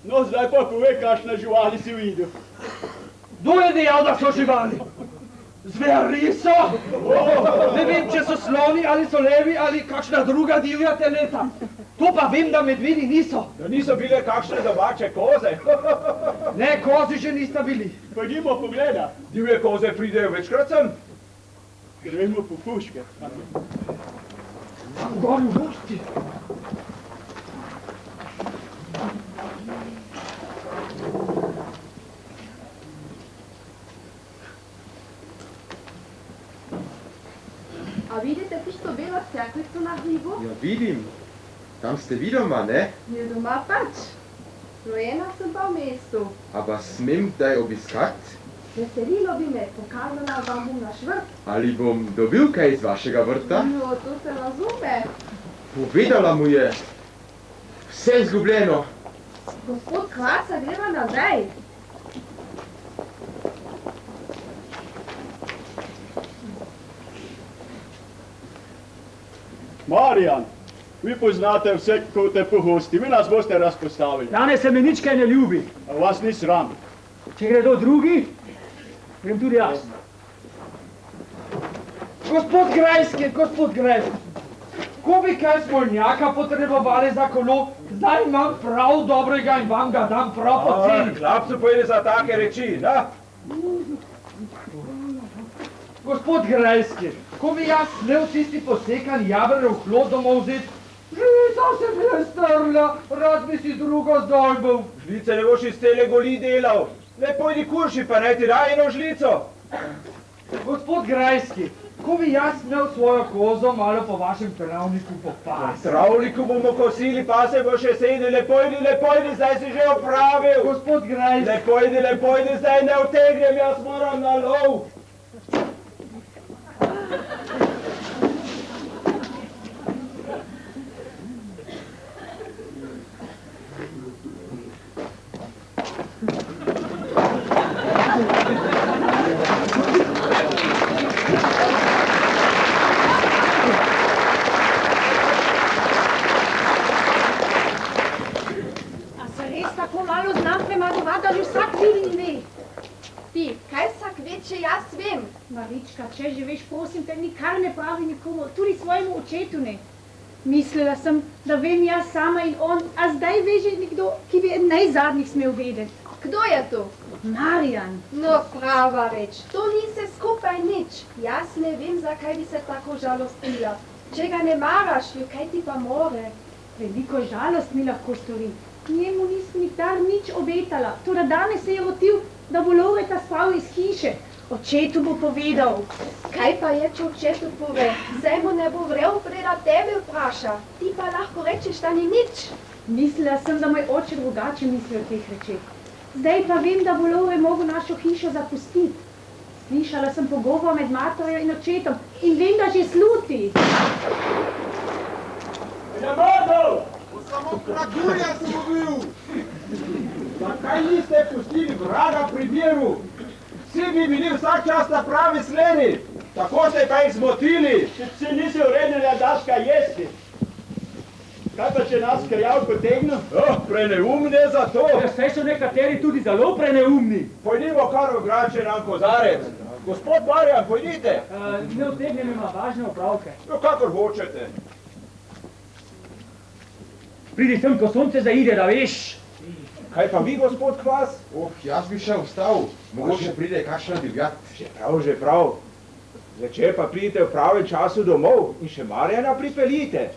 No, zdaj pa povej, kakšne živali si videl. Kdo je dejal, da so živali? Zveri so! Ne vem, če so sloni, ali so levi, ali kakšna druga divja teleta. To pa vem, da medvedi niso. Da niso bile kakšne domače koze. Ne, kozi že nista bili. Pojdimo pogleda. Divje koze pridejo večkrat sem. Gremo po puške. Gor v gosti. A vidite tisto belo cerkvico na hribu? Ja, vidim. Tam ste vi doma, ne? Je doma pač. Rojena sem pa v mestu. A vas smem kdaj obiskat? Veselilo bi me, pokazala vam bom naš vrt. Ali bom dobil kaj iz vašega vrta? No, to se razume. Povedala mu je. Vse izgubljeno. Gospod Kvasa, greva nazaj. Marjan, vi poznate vse, ko te pohosti, vi nas boste razpostavili. Danes se mi nič kaj ne ljubi. A vas ni sram. Če gredo drugi, grem tudi jaz. Gospod Grajski, ko bi kaj smolnjaka potrebovali za kolo, zdaj imam prav dobrega in vam ga dam prav po ceni. Hlapcu pojede za take reči, da? Gospod Grajski, ko bi jaz smel tisti posekan jabrov hlod domov vzeti, žlica se mi je strla, rad bi si drugo zdolbil. Žlice ne boš iz tele goli delal. Le pojdi kurši, pa ne ti daj eno žlico. Gospod Grajski, Ko bi jaz imel svojo kozo malo po vašem travniku popasti. Travniku bomo kosili, pa se bo še sedli, lepojdi, zdaj si že opravil. Gospod Grajs. Lepojdi, zdaj ne utegnem, jaz moram na lov. Marička, če že veš, prosim te, nikar ne pravi nikomu, tudi svojemu očetu ne. Mislila sem, da vem jaz sama in on, a zdaj ve že nekdo, ki bi najzadnjih smel vedeti. Kdo je to? Marjan. No, prava reč, to ni se skupaj nič. Jaz ne vem, zakaj bi se tako žalostila. Če ga ne maraš, jo kaj ti pa more? Veliko žalost mi lahko stori. Njemu nisem nikdar nič obetala, toda danes se je rotil, da bo Loreta spal iz hiše. Očetu bo povedal. Kaj pa je, če očetu pove? Saj mu ne bo vrel, preda tebe vpraša. Ti pa lahko rečeš, da ni nič. Mislila sem, da moj oče drugače misli o teh rečeh. Zdaj pa vem, da bo Lore mogel našo hišo zapustiti. Slišala sem pogovor med materjo in očetom in vem, da že sluti. Jamadov! Samo kragulja sem bil! Zakaj niste pustili vraga pri miru? Vsi bi bili vsak čas na pravi sledi. Tako ste pa jih zmotili. Si nisi urednila daška jesti. Kaj pa če nas krjav potegnu? Preneumne za to. Saj so nekateri tudi zelo preneumni. Pojdimo kar v Gračeran kozarec. Gospod Marjan, pojdite. Ne utegnem, ima važne opravke. No, kakor hočete. Pridi sem, ko sonce zaide, da veš. Kaj pa vi, gospod Kvas? Jaz bi še vstal. Mogoče pride kakšna divjat. Že prav. Zvečer pa pridite v pravem času domov in še Marjana pripeljite.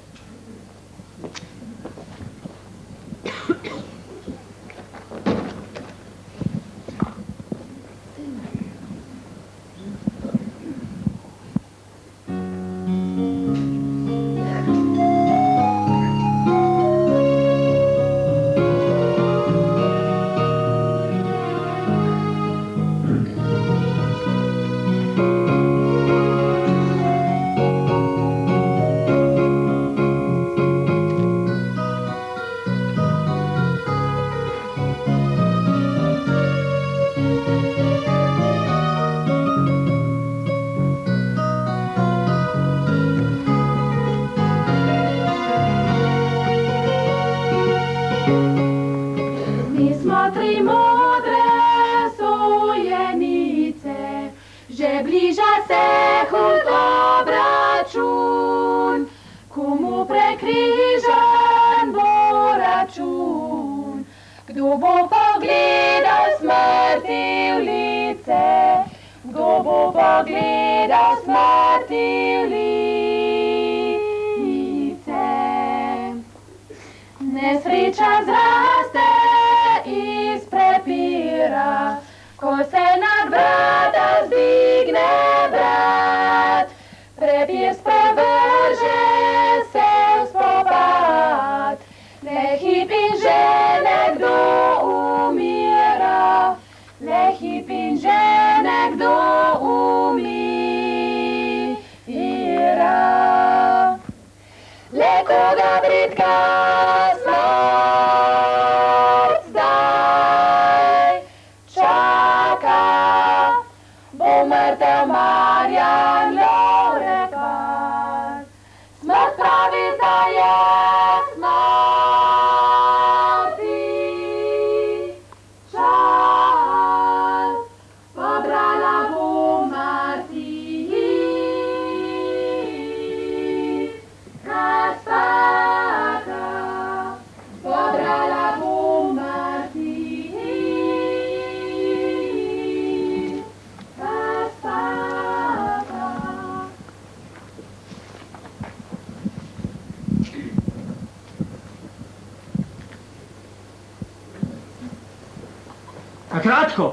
Kratko,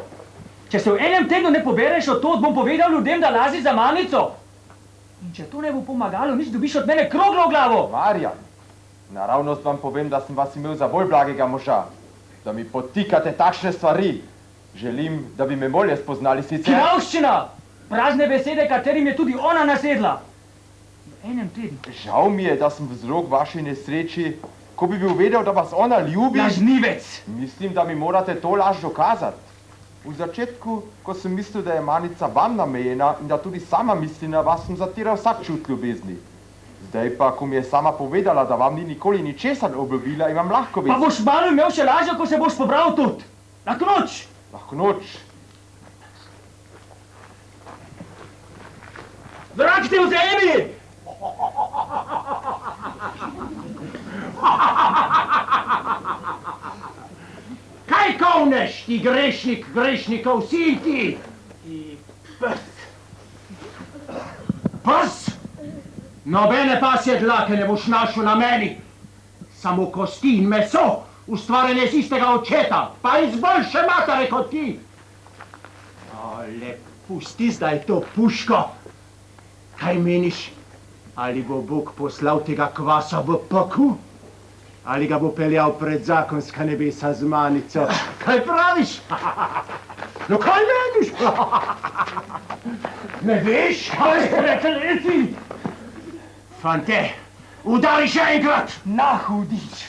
če se v enem tednu ne pobereš od to, bom povedal ljudem, da lazi za mamico. In če to ne bo pomagalo, nič dobiš od mene kroglo v glavo. Marjan, naravnost vam povem, da sem vas imel za bolj blagega moža. Da mi podtikate takšne stvari. Želim, da bi me bolje spoznali sicer... Hinavščina! Prazne besede, katerim je tudi ona nasedla. V enem tednu. Žal mi je, da sem vzrok vaši nesreči, ko bi bil vedel, da vas ona ljubi... Lažnivec! Mislim, da mi morate to laž dokazati. V začetku, ko sem mislil, da je Manica vam namejena in da tudi sama misli na vas, sem zatiral vsak čut ljubezni. Zdaj pa, ko mi je sama povedala, da vam ni nikoli ničesar obljubila, imam lahko Pa boš malo imel še lažjo, ko se boš pobral tudi. Lahko noč! Lahko noč. Vrak te vzemi! Kaj kovneš, ti grešnik grešnikov, si ti? I pes. Pes? Nobene pasje dlake ne boš našel na meni. Samo kosti in meso, ustvarjene z istega očeta, pa iz boljše matere kot ti. Ale pusti zdaj to puško. Kaj meniš, ali bo Bog poslal tega kvasa v peku? Ali ga bo peljal pred zakonska nebesa z Manico? Kaj praviš? No kaj meniš? Ne veš? Kaj prekleti? Fante, udari še enkrat! Na hudič!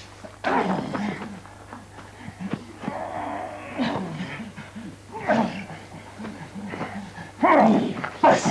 Pes!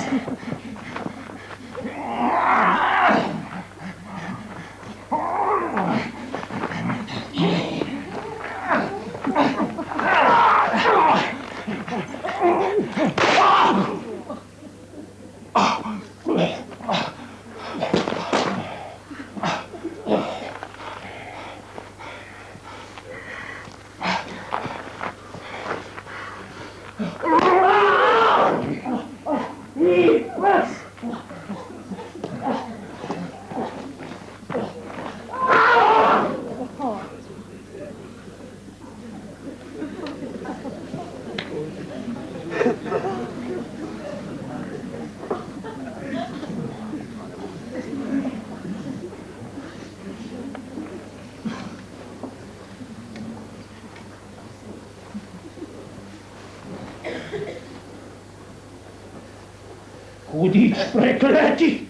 Hudič prekleti!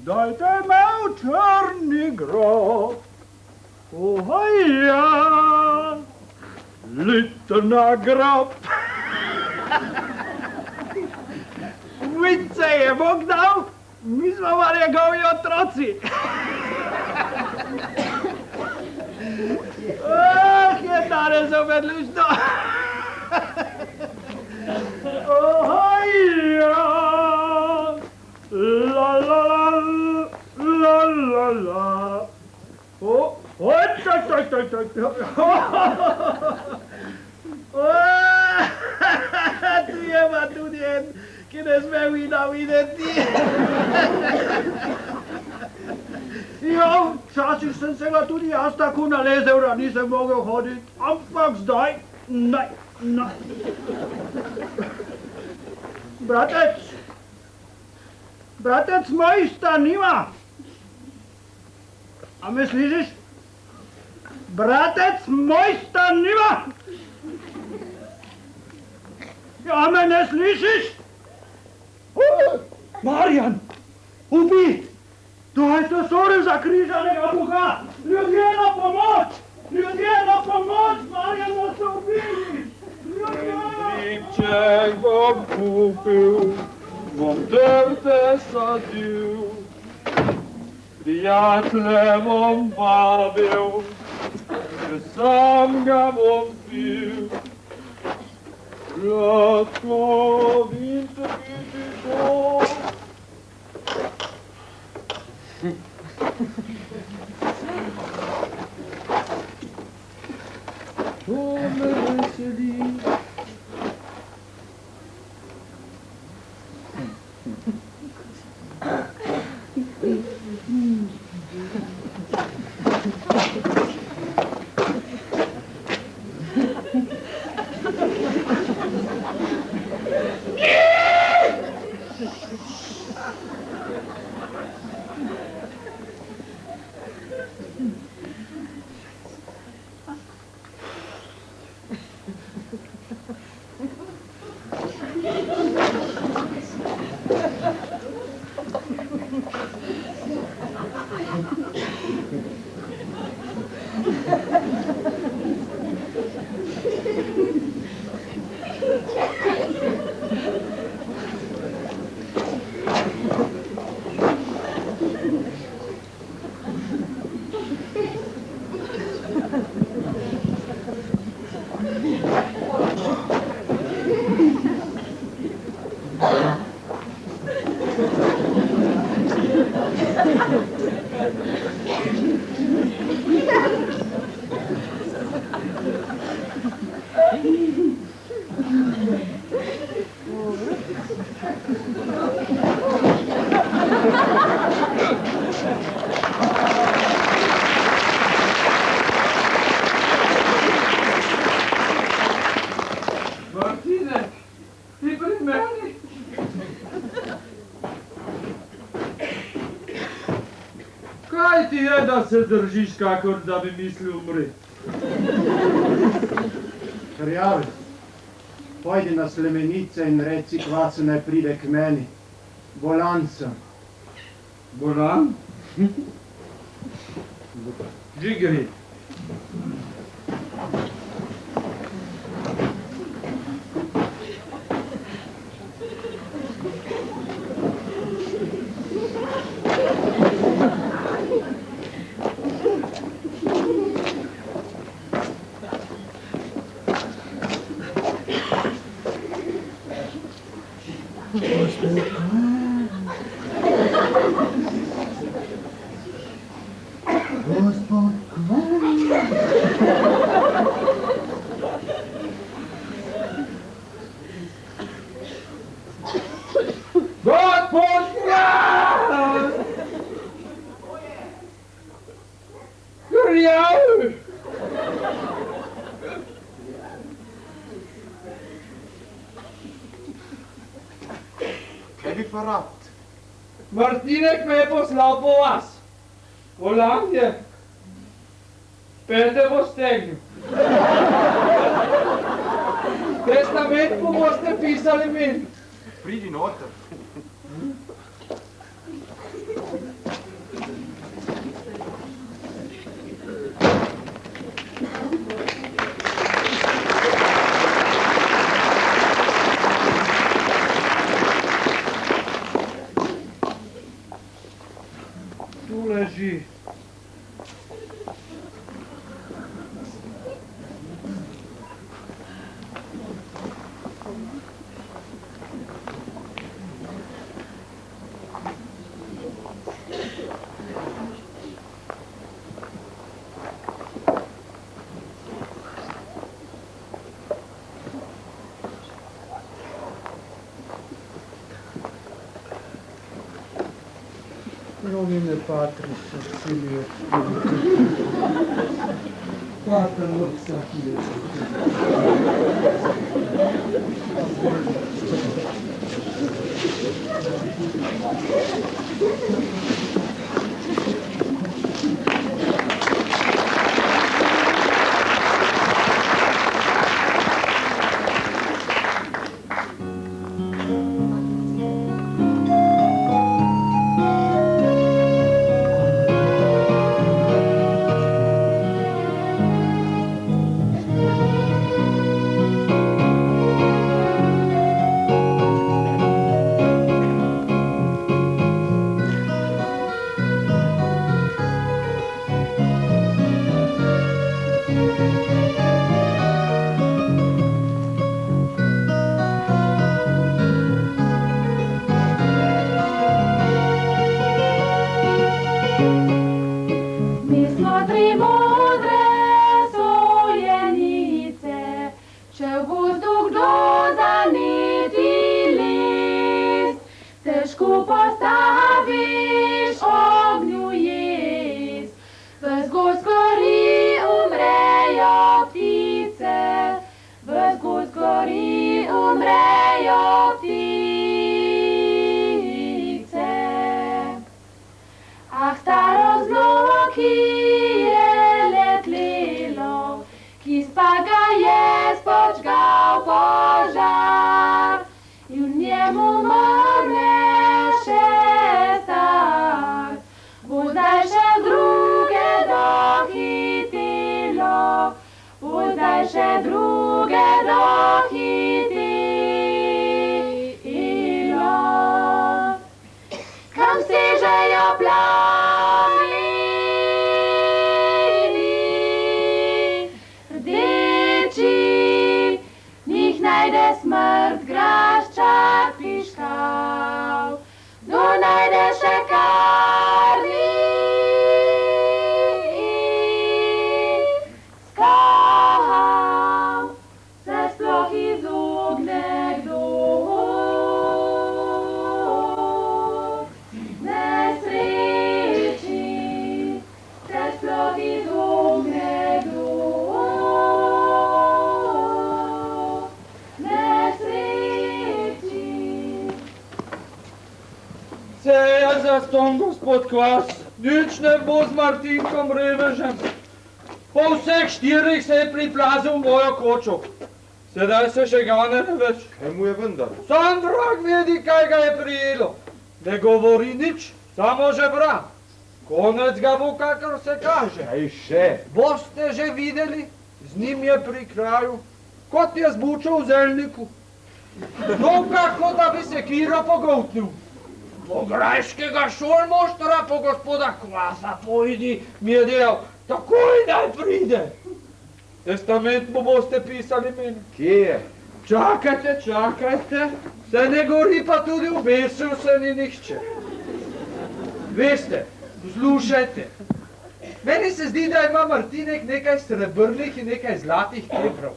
Dajte me v črni grob, ohaja, liter na grob. Vince je Bog dal, mi smo pa njegovi otroci. Je danes opet lušno. Ohaja, la la la la la la. Tu je pa tudi en, ki ne sme vina videti. Jo, včasih sem se ga tudi jaz tako nalezel, da nisem mogel hoditi, ampak zdaj ne. Bratec moj sta nima. A me slišiš? Bratec moj sta nima. Ja, me ne slišiš? Marjan, ubit! Daj to soril za križanega Boga! Ljudje na pomoč! Ljudje na pomoč! Marjan nas ubili! Ljudje! Lipček bom kupil, bom trte sadil, prijatelje bom vabil, že sam ga bom pil. Kratko vince biti šel. To me veseli. Kaj ti je, da se držiš, kakor da bi mislil umreti? Krjavi, pojdi na Slemenice in reci kvacu naj pride k meni. Bolan sem. Bolan? Že gre. Gospod Kvan. Gospod Kvan! Krjavi! Kaj bi pa rad? Martinek me je poslal po vas. Bolan je. Pete bo stegnil. Testament mu boste pisali meni. Pridi noter. Tu leži. Nomine Patris et Filii et Spiritus. Pater noster qui es Kršku postaviš, ognju jest. V zgozd gori umrejo ptice, v zgozd gori umrejo ptice. Ach, staro zlo, ki je letlelo, ki pa ga je spočgal požar, in v njemu mrne še star. Bo zdaj še druge dohitelo, bo zdaj še druge dohitelo. Kam sežejo plameni, rdeči, njih najde smrt graščak piškav, no najde še karni. Skam se sploh izogne kdo, nesreči se sploh izogne kdo. Se je zaston, gospod Kvas, nič ne bo z Martinkom Revežem. Po vseh štirih se je priplazil v mojo kočo. Sedaj se še gane ne več. Kaj mu je vendar? Sam vrag vedi, kaj ga je prijelo. Ne govori nič, samo žebra. Konec ga bo, kakor se kaže. Kaj še? Boste že videli, z njim je pri kraju, kot je zbučal v zelniku. No, kako da bi se kira pogoltnil. Po grajškega šolmoštra, po gospoda Kvasa pojdi, mi je delal, takoj naj pride. Testament mu boste pisali meni. Kje je? Čakajte, čakajte, se ne gori pa tudi obesil se ni nihče. Veste, slušajte, meni se zdi, da ima Martinek nekaj srebrnih in nekaj zlatih kebrov.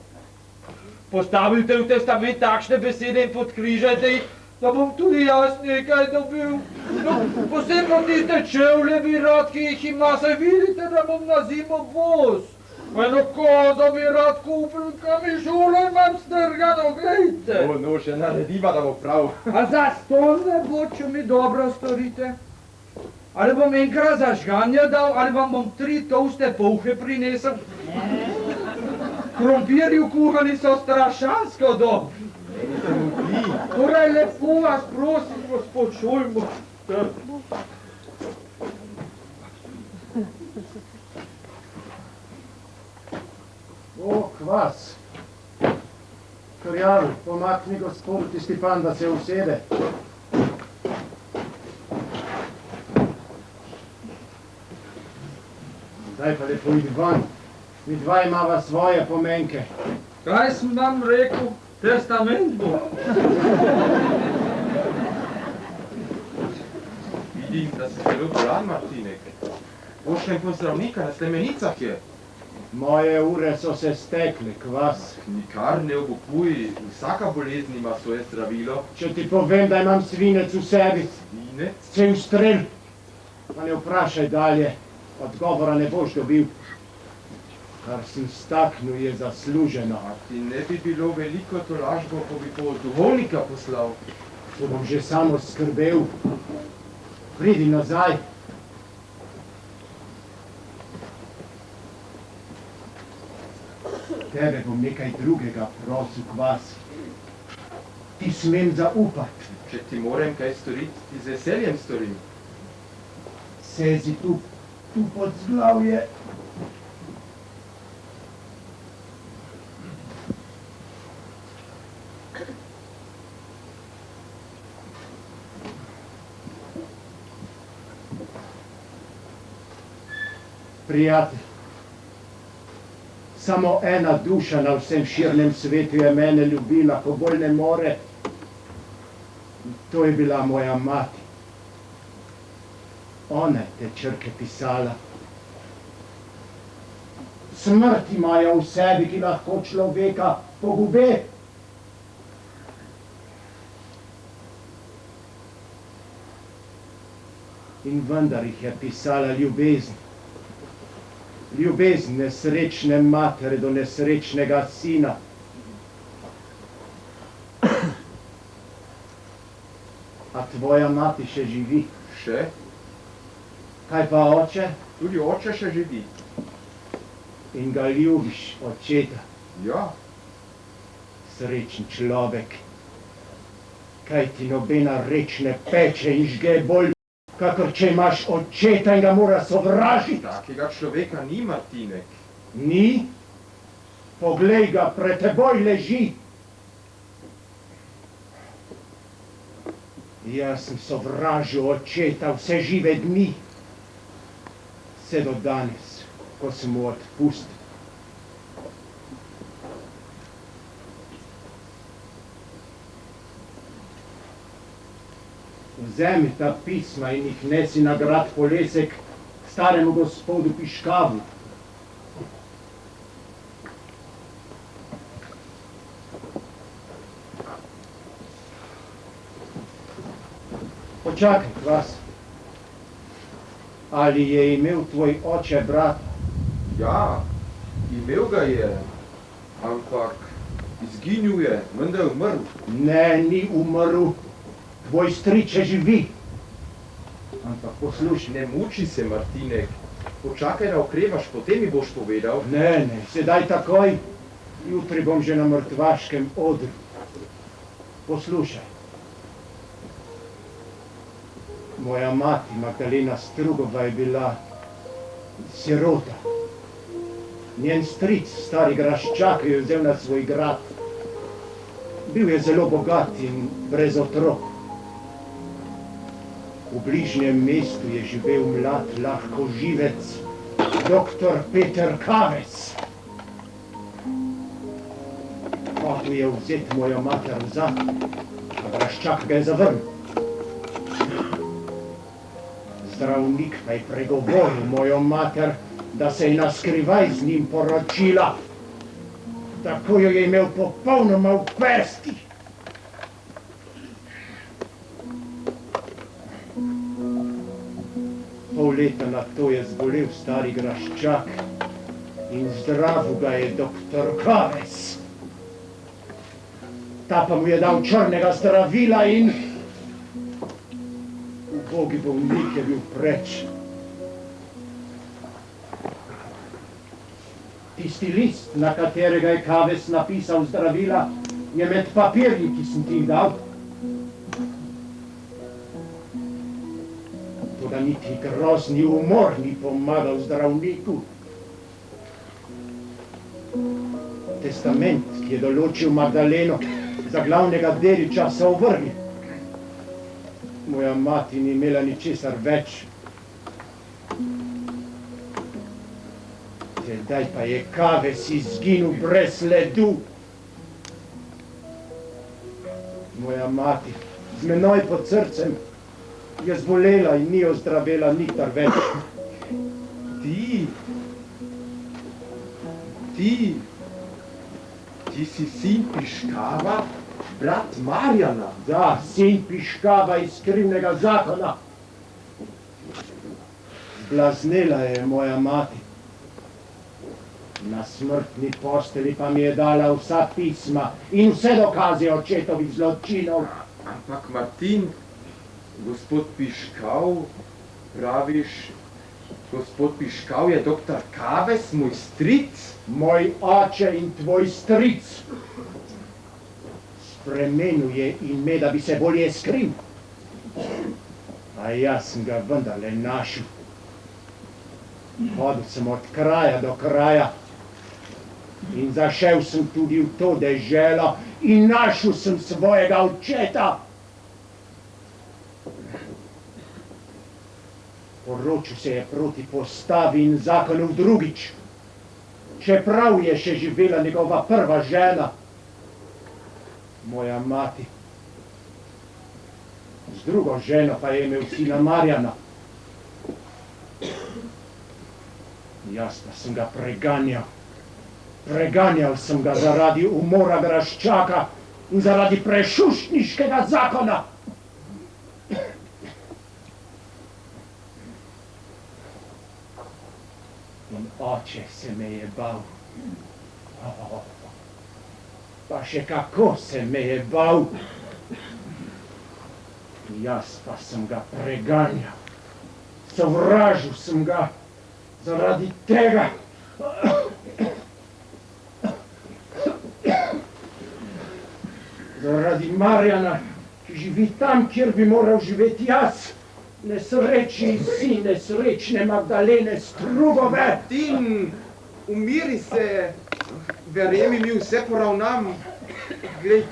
Postavite v testament takšne besede in podkrižajte jih, da bom tudi jaz nekaj dobil. No, posebno tiste čevlje bi rad, ki jih ima, saj vidite, da bom na zimo bos. Eno kozo bi rad kupil, kam mi šolo imam strgano, glejte. No, še narediva, da bo prav. A zastonj ne bo, če mi dobro storite? Ali bom enkrat za žganje dal, ali vam bom 3 toste polhe prinesel? Krompirji kuhani so strašansko dobri. Torej, lepo vas prosim, gospod Šolmošter. O, Kvas. Krjavi, pomakni gospodu Stepan, da se usede. Zdaj pa lepo idi van. Mi dva imava svoje pomenke. Kaj sem vam rekel? Testament bo. Vidim, da si zelo bolan, Martinek. Pošljem po zdravnika, na Slemenicah je. Moje ure so se stekle, Kvas. Nikar ne obupuj, vsaka bolezen ima svoje zdravilo. Če ti povem, da imam svinec v sebi. Svinec? Cel strel. Pa ne vprašaj dalje, odgovora ne boš dobil. Kar sem staknil, je zasluženo. A ti ne bi bilo veliko tolažbo, ko bi po duhovnika poslal? To bom že samo skrbel. Pridi nazaj. Tebe bom nekaj drugega prosil, Kvas. Ti smem zaupati. Če ti moram kaj storiti, ti z veseljem storim. Sezi tu pod zglavje. Prijatelj, samo ena duša na vsem širnem svetu je mene ljubila, ko bolj ne more. To je bila moja mati. Ona je te črke pisala. Smrt imajo v sebi, ki lahko človeka pogube. In vendar jih je pisala ljubezen. Ljubezen nesrečne matere do nesrečnega sina. A tvoja mati še živi? Še? Kaj pa oče? Tudi oče še živi. In ga ljubiš, očeta? Ja. Srečen človek. Kaj ti nobena reč ne peče in žge bolj, kakor če imaš očeta in ga mora sovražiti. Takega človeka ni, Martinek. Ni? Poglej ga, pred teboj leži. Jaz sem sovražil očeta vse žive dni. Vse do danes, ko sem mu odpustil. Vzemi ta pisma in jih nesi na grad Polesek k staremu gospodu Piškavu. Počakaj, Kvas. Ali je imel tvoj oče brata? Ja, imel ga je, ampak izginil je, menda je umrl. Ne, ni umrl. Tvoj striče živi. Ampak poslušaj. Ne muči se, Martinek. Počakaj, da okrevaš, potem mi boš povedal. Ne, sedaj takoj. Jutri bom že na mrtvaškem odru. Poslušaj. Moja mati, Magdalena Strugova, je bila sirota. Njen stric, stari Graščak, jo je vzel na svoj grad. Bil je zelo bogat in brez otrok. V bližnjem mestu je živel mlad lahkoživec, doktor Peter Kavec. Hotel je vzeti mojo mater v zakon, a Graščak ga je zavrnil. Zdravnik pa je pregovoril mojo mater, da se je naskrivaj z njim poročila. Tako jo je imel popolnoma v pesti. Pol leta na to je zbolel stari Graščak in zdravil ga je doktor Kavec. Ta pa mu je dal črnega zdravila in ubogi bolnik je bil preč. Tisti list, na katerega je Kavec napisal zdravila, je med papirji, ki sem ti jih dal. Toda niti grozni umor ni pomagal zdravniku. Testament, ki je določil Magdaleno za glavnega dediča, so ovrgli. Moja mati ni imela ničesar več. Tedaj pa je Kavec izginil brez sledu. Moja mati z menoj pod srcem je zbolela in ni ozdravela nikdar več. Ti si sin Piškava, brat Marjana. Da, sin Piškava iz krivnega zakona. Zblaznela je moja mati. Na smrtni posteli pa mi je dala vsa pisma in vse dokaze očetovih zločinov. Ampak Martin, gospod Piškav, praviš, gospod Piškav je doktor Kavec, moj stric? Moj oče in tvoj stric. Spremenil je ime, da bi se bolje skril. A jaz sem ga vendarle našel. Hodil sem od kraja do kraja in zašel sem tudi v to deželo in našel sem svojega očeta. Poročil se je proti postavi in zakonu drugič, čeprav je še živela njegova prva žena, moja mati. Z drugo ženo pa je imel sina Marjana. Jaz pa sem ga preganjal. Preganjal sem ga zaradi umora Graščaka in zaradi prešuštniškega zakona. Oče se me je bal. Pa še kako se me je bal. Jaz pa sem ga preganjal. Sovražil sem ga zaradi tega. Zaradi Marjana, ki živi tam, kjer bi moral živeti jaz. Nesrečni sin nesrečne Magdalene Strugove. Martin, umiri se, verjemi mi, vse poravnam. Glej,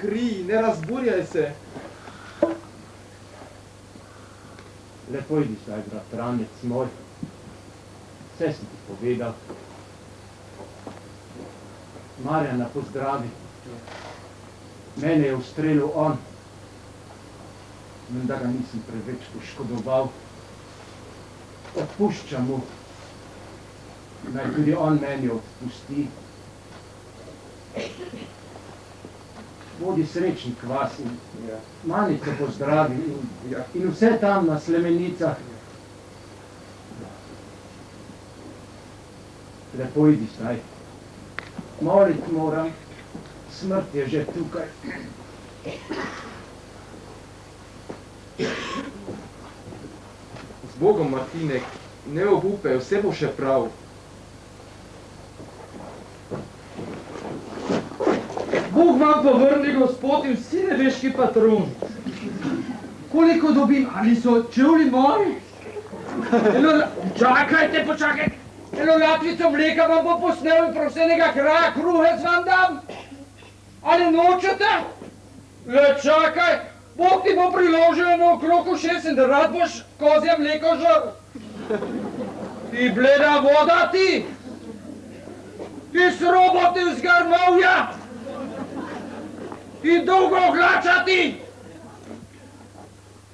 kri, ne razburjaj se. Lepo idi zdaj, bratranec moj. Vse sem ti povedal. Marjana pozdravi. Mene je ustrelil on. Menda ga nisem preveč poškodoval. Odpuščam mu. Naj tudi on meni odpusti. Bodi srečni kvas in Manico pozdravi in vse tam na Slemenicah. Lepo idi zdaj. Molit moram. Smrt je že tukaj. Z Bogom, Martinek, ne obupaj, vse bo še prav. Bog vam povrni, gospod in vsi nebeški patroni. Koliko dobim, ali so čevlji moji? Čakajte, počakajte. Eno latvico mleka vam bo posnel in prosenega kraja kruhec vam dam. Ali nočete? Le čakaj, Bog ti bo priložil eno okrog ušes in da rad boš kozje mleko žrl. Ti bleda voda ti! Ti srobote iz grmovja! Ti dolgo hlača ti!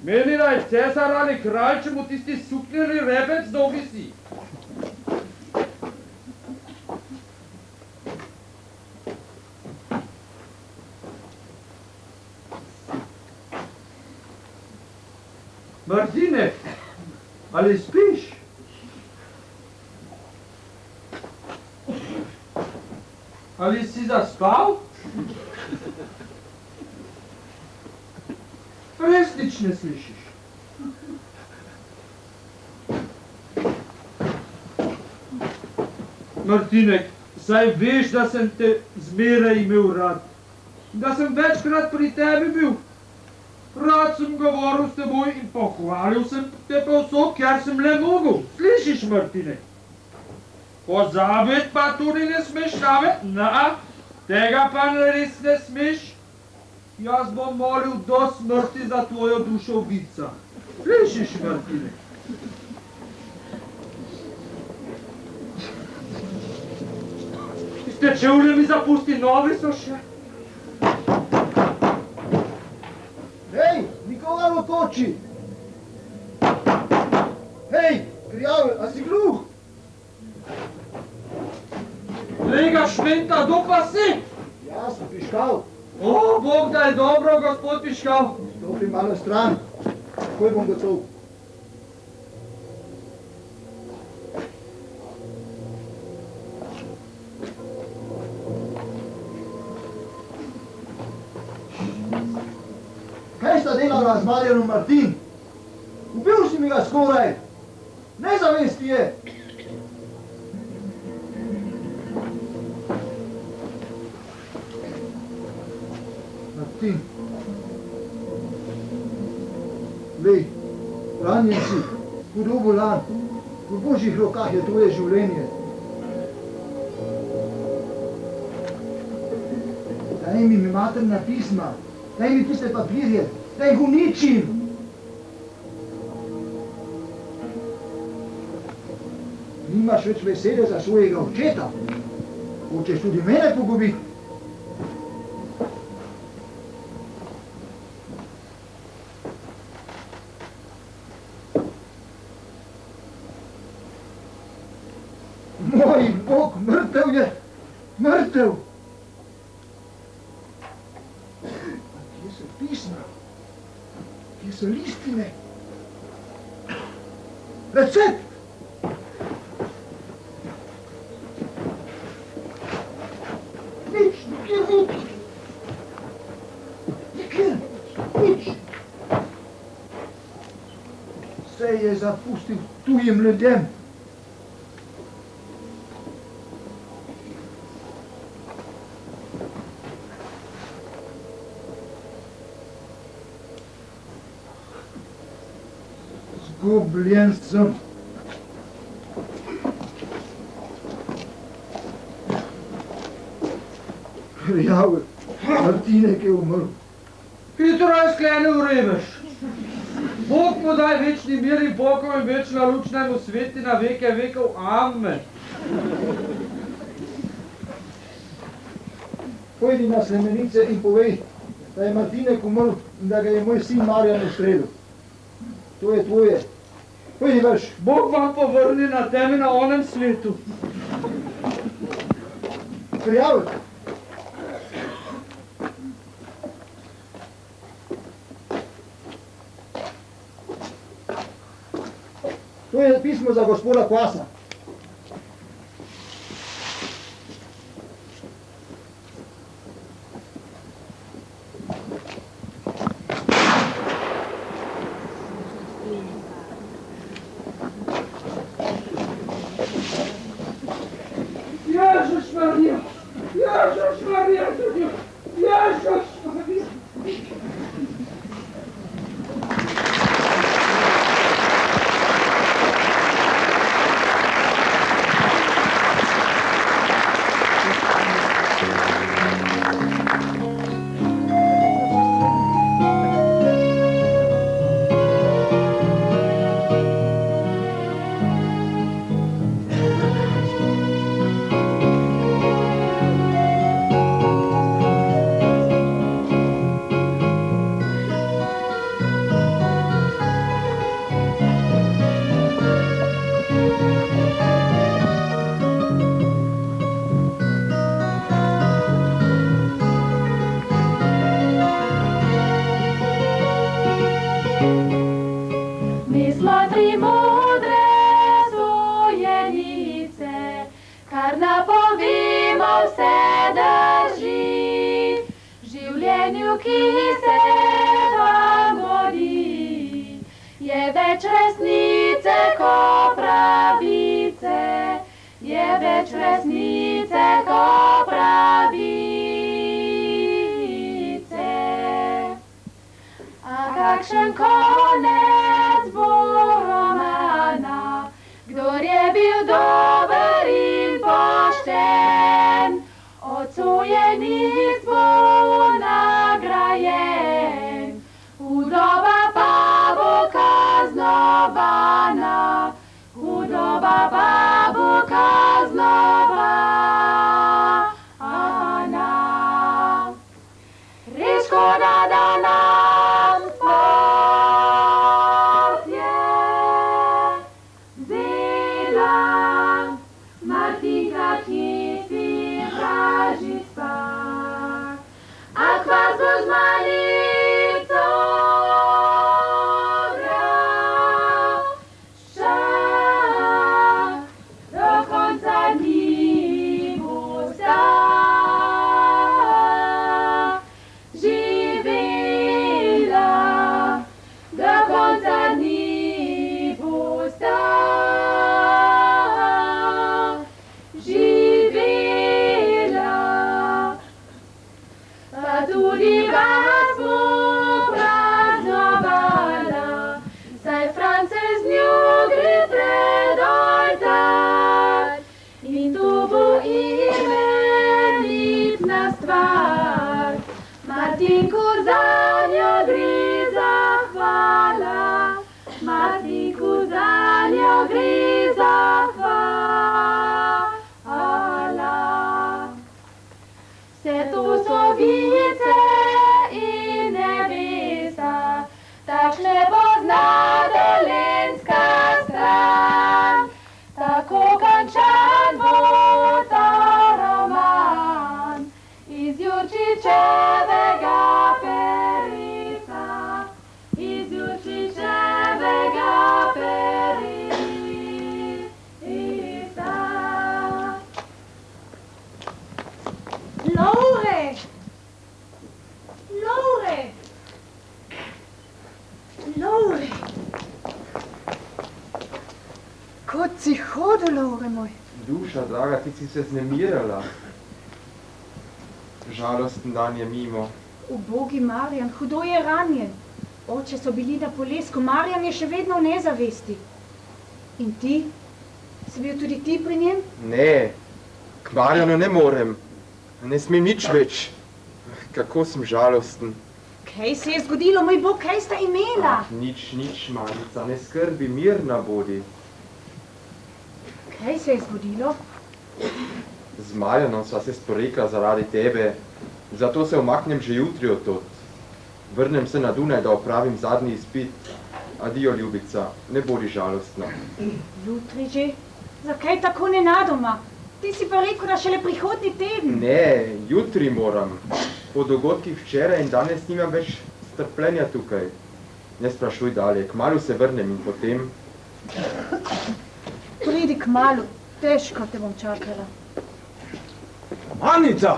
Meni naj cesar ali kralj, če mu tisti suknjeni rebec dovisi. Martine, ali spiš? Ali si zaspal? Res nič ne slišiš. Martinek, saj veš, da sem te zmeraj imel rad. Da sem večkrat pri tebi bil. Rad sem govoril s teboj in pohvalil sem te povsod, kjer sem le mogel. Slišiš, Martinek? Pozabiti pa tudi ne smeš navet? Na, tega pa res ne smeš. Jaz bom molil do smrti za tvojo dušo ubica. Slišiš, Martinek? Tiste čevlje mi zapusti, novi so še. Hej, nikogar v toči! Hej, Krijavel, a si gluh? Lega šventa, kdo pa si? Jaz sem Piškal. O, Bog da je dobro, gospod Piškal. Stopi malo stran, takoj bom gotov. Kaj sta delala z Marjanom Martin? Ubil si mi ga skoraj. Nezavesti je. Martin. Lej, ranjen si, hudo bolan. V Božjih rokah je tvoje življenje. Daj mi materna pisma. Daj mi tiste papirje, da jih uničim. Nimaš več besede za svojega očeta. Hočeš tudi mene pogubiti. Moj Bog, mrtev je, mrtev. Kje so pisma? Kje so listine? Recept! Vse je zapustil tujim ljudem. Zgubljen sem. Prijavil, Martinek je umrl. Hitro je sklenil revež. Bog mu daj večni mir in pokoj in večna luč naj mu sveti na veke vekov. Amen. Pojdi na Slemenice in povej, da je Martinek umrl in da ga je moj sin Marjan ustrelil. To je tvoje. Pojdi vrš. Bog vam povrni na teme na onem svetu. Prijavil. To je pismo za gospoda Kvasa. Jezus Maria! Jezus Maria! Jezus Maria! Kakšen konec bo romana, kdor je bil dober in pošten, odsojenic bo nagrajen, hudoba pa bo kaznovana, hudoba pa bo kaznovana. Res škoda, da nam si hodil, Lore moj? Duša, draga, ti si se znemirala. Žalosten dan je mimo. Ubogi Marjan, hudo je ranjen. Oče so bili na Polesku, Marjan je še vedno v nezavesti. In ti? Si bil tudi ti pri njem? Ne, k Marjanu ne morem. Ne smem nič več. Kako sem žalosten. Kaj se je zgodilo, moj Bog, kaj sta imela? Nič, Manica, ne skrbi, mirna bodi. Kaj se je zgodilo? Z Marjanom sva se sporekla zaradi tebe, zato se umaknem že jutri od tod. Vrnem se na Dunaj, da opravim zadnji izpit. Adijo, ljubica, ne bodi žalostna. Jutri že? Zakaj tako nenadoma? Ti si pa rekel, da šele prihodnji teden. Ne, jutri moram. Po dogodkih včeraj in danes nimam več strpljenja tukaj. Ne sprašuj dalje, kmalu se vrnem in potem... Pridi kmalu, težko te bom čakala. Manica!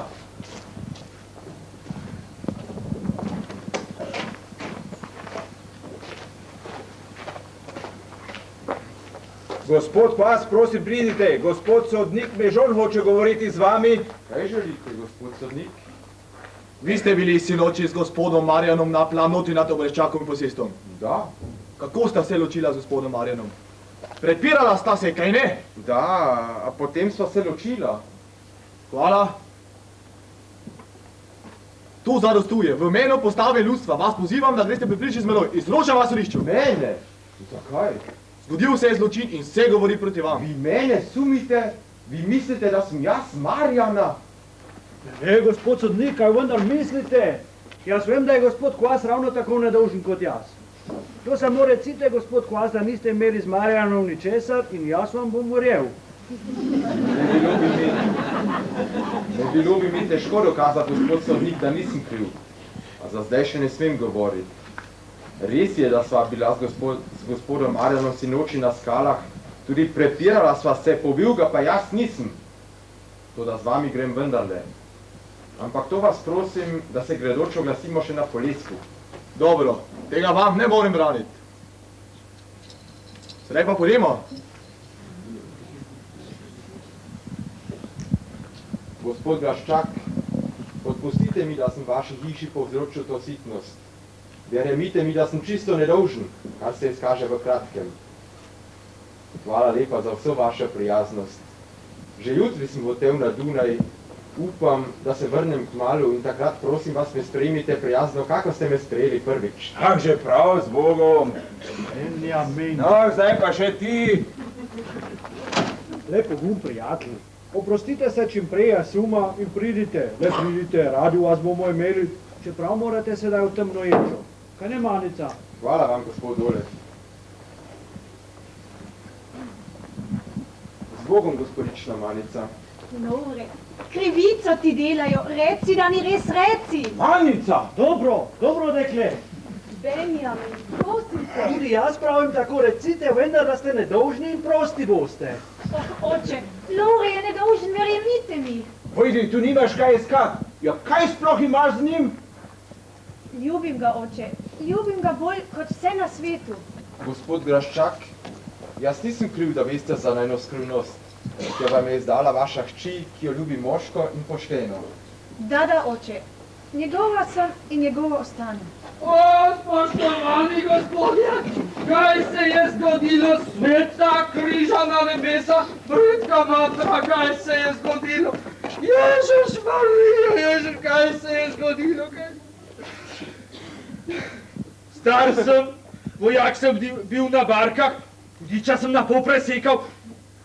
Gospod Kvas, prosim, pridite. Gospod sodnik Mežon hoče govoriti z vami. Kaj želite, gospod sodnik? Vi ste bili sinoči z gospodom Marjanom na planoti nad Obreščakovim posestom? Da. Kako sta se ločila z gospodom Marjanom? Predpirala sta se, kaj ne? Da, a potem sva se ločila. Hvala. To zadostuje. V meno postave ljudstva vas pozivam, da greste pripričati z menoj. Izločam vas sodišču. Mene? Zakaj? Zgodil se je zločin in vse govori proti vam. Vi mene sumite? Vi mislite, da sem jaz Marjana? Ne, gospod sodnik, kaj vendar mislite? Jaz vem, da je gospod Kvas ravno tako nedolžen kot jaz. To samo recite, gospod Kvas, da niste imeli z Marjanom ničesar in jaz vam bom verjel. Ne bilo bi mi težko dokazati, gospod sodnik, da nisem kriv. A za zdaj še ne smem govoriti. Res je, da sva bila z gospodom Marjanom sinoči na skalah, tudi prepirala sva se, pobil ga pa jaz nisem. Toda z vami grem vendarle. Ampak to vas prosim, da se gredoč oglasimo še na Polesku. Dobro, tega vam ne morem braniti. Sedaj pa pojdimo. Gospod Graščak, odpustite mi, da sem vaši hiši povzročil to sitnost. Verjemite mi, da sem čisto nedolžen, kar se izkaže v kratkem. Hvala lepa za vso vašo prijaznost. Že jutri sem hotel na Dunaj, upam, da se vrnem kmalu in takrat prosim vas, me sprejmite prijazno, kako ste me sprejeli prvič. Tak že prav, z Bogom. No, zdaj pa še ti. Lepo gum, prijatelj. Oprostite se čim prej suma in pridite. Le pridite, radi vas bomo imeli, čeprav morate sedaj v temno ječo. Kaj ne, Manica? Hvala vam, gospod Dole. Z Bogom, gospodična Manica. Lore, krivico ti delajo, reci, da ni res, reci. Manica, dobro, dekle. Benjamin, prosim te. Tudi jaz pravim tako, recite, vendar, da ste nedolžni in prosti boste. Oh, oče, Lore je nedolžen, verjemite mi. Pojdi, tu nimaš kaj iskat. Ja, kaj sploh imaš z njim? Ljubim ga, oče, ljubim ga bolj kot vse na svetu. Gospod Graščak, jaz nisem kriv, da veste za najno skrivnost, ker vam je izdala vaša hči, ki jo ljubi moško in pošteno. Da, oče, njegova sem in njegova ostanem. O, spoštovani gospodje, kaj se je zgodilo? Sveta križa na nebesa, bridka matra, kaj se je zgodilo? Ježuš Marija, Ježuš, kaj se je zgodilo? Star sem, vojak sem bil na barkah, hudiča sem na pol presekal,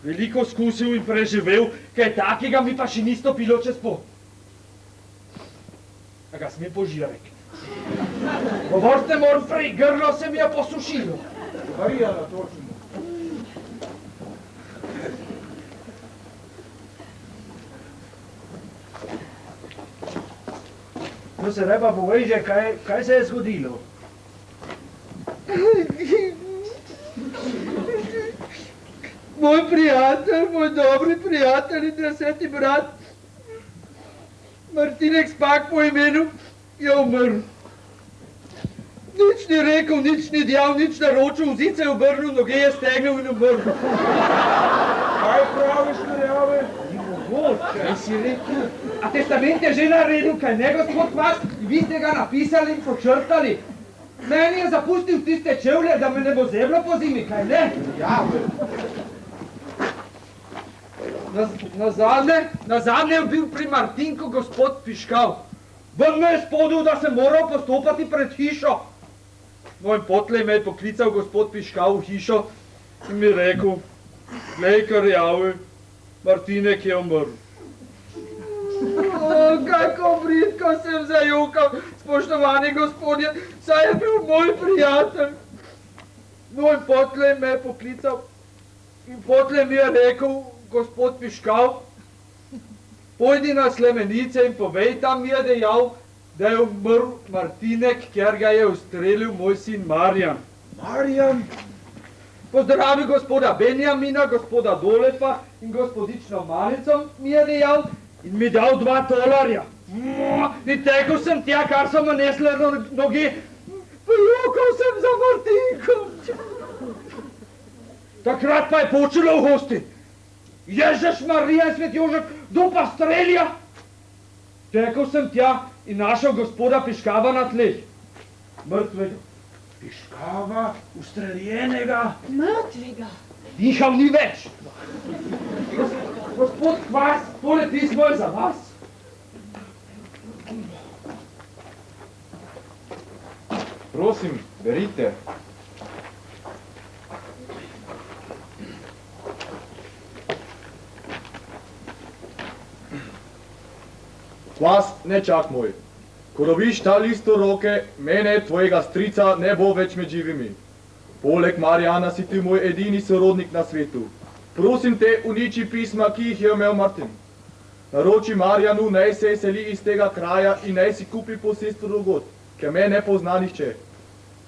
veliko skusil in preživel, kaj takega mi pa še ni stopilo čez pot. A ga smem požirek. Govorite mor prej, grlo se mi je posušilo. Marija, natočimo. No se ne pa povej že, kaj se je zgodilo? Moj prijatelj, moj dobri prijatelj in 10. brat, Martinek Spak po imenu, je umrl. Nič ni rekel, nič ni dejal, nič naročil, vzice je obrnil, noge je stegnil in umrl. Kaj praviš, Merjave? Kaj si rekel? A testament je že naredil, kaj ne, gospod Kvas? Vi ste ga napisali in počrtali. Meni je zapustil tiste čevlje, da me ne bo zeblo po zimi, kaj ne? Ja, Nazadnje je bil pri Martinku gospod Piškav. Ven me je spodil, da sem moral postopati pred hišo. No in potlej me je poklical gospod Piškav v hišo in mi rekel, glej, Karjave, Martinek je umrl. Kako bridko sem zajokal, spoštovani gospodje, saj je bil moj prijatelj. No in potlej me je poklical in potlej mi je rekel, gospod Piškav, pojdi na Slemenice in povej, tam mi je dejal, da je umrl Martinek, ker ga je ustrelil moj sin Marjan. Marjan? Pozdravi gospoda Benjamina, gospoda Dolefa in gospodično Manico, mi je dejal, in mi dal $2. In tekel sem tja, kar so me nesle noge, pojokal sem za Martinkom. Takrat pa je počelo v hosti. Ježeš Marija in svet Jožek, kdo pa strelja? Tekel sem tja in našel gospoda Piškava na tleh. Mrtvega. Piškava, ustreljenega. Mrtvega. Dihal ni več. Gospod Kvas, tole pismo je za vas. Prosim, berite. Kvas, nečak moj. Ko dobiš ta list v roke, mene, tvojega strica, ne bo več med živimi. Poleg Marjana si ti moj edini sorodnik na svetu. Prosim te, uniči pisma, ki jih je imel Martin. Naroči Marjanu, naj se seli iz tega kraja in naj si kupi posestvo drugod, ker me ne pozna nihče.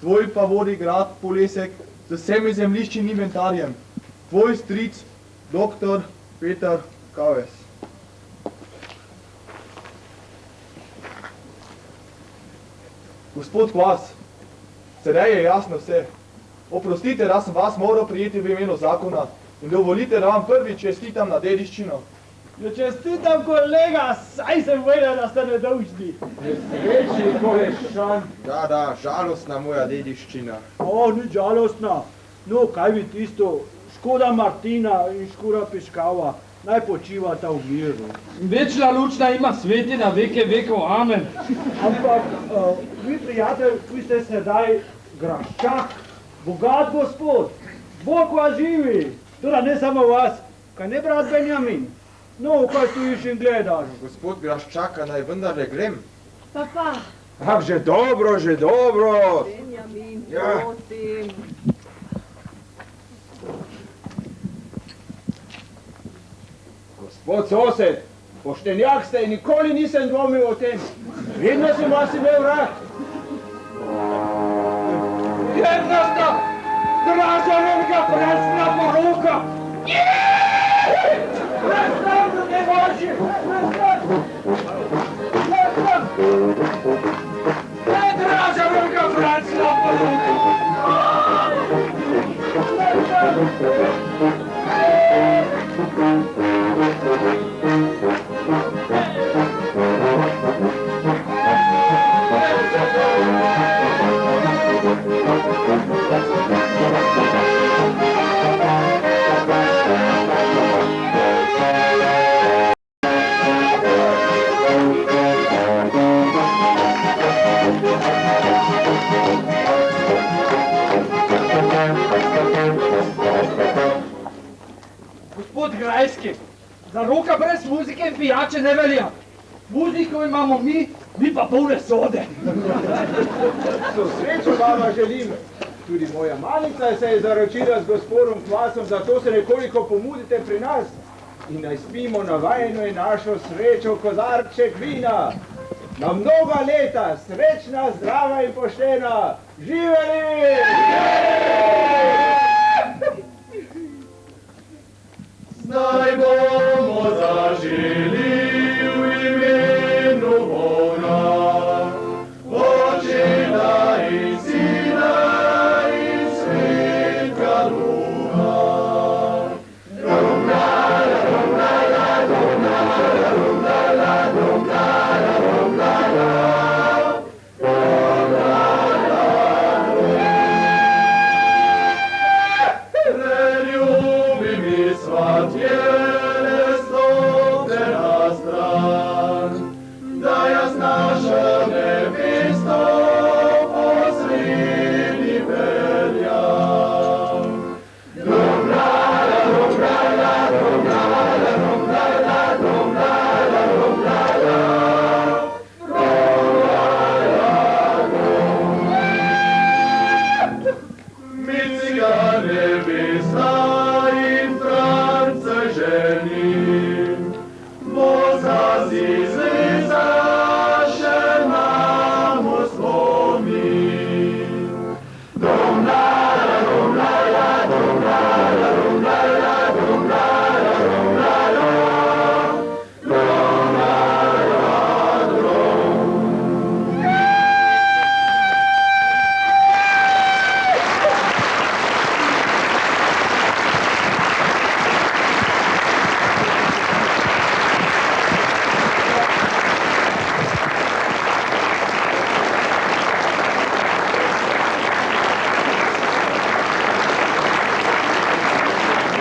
Tvoj pa vodi grad Polesek z vsemi zemljišči in inventarjem. Tvoj stric, doktor Peter Kaves. Gospod Kvas, sedaj je jasno vse. Oprostite, da sem vas moral prijeti v imenu zakona in dovolite, da vam prvič čestitam na dediščino. Ja, čestitam, kolega, saj sem vedel, da ste nedolžni. Reči, kolešan. Da, žalostna moja dediščina. O, ni žalostna. No, kaj bi tisto, škoda Martina in škoda Piškava, naj počivata v miru. Večna lučna ima sveti na veke vekov, amen. Ampak, vi prijatelj, vi ste sedaj graščak, bogat gospod, Bog vas živi, toda ne samo vas, kaj ne brat Benjamin? No, kaj stojiš in gledaš? Gospod Graščaka, naj vendarle grem. Papa. Ah, že dobro, že dobro. Benjamin, Ja. prosim. Gospod sosed, poštenjak ste in nikoli nisem dvomil o tem. Vedno sem vas imel rad. Jedna sta dražanovega presna poroka. Prestan, ne važi! Prestan! Ne dražanovega presna poroka! Gospod Grajski, za roka brez muzike in pijače ne velja. Muziko imamo mi pa polne sode. So srečo vama želim. Tudi moja malica se je zaročila z gospodom Kvasom, zato se nekoliko pomudite pri nas in naj spimo na vajno in našo srečo kozarček vina. Na mnoga leta, srečna, zdrava in poštena, živeli! Zdaj bomo zaželi v imenu Boga, Očeta in Sina. nebesa.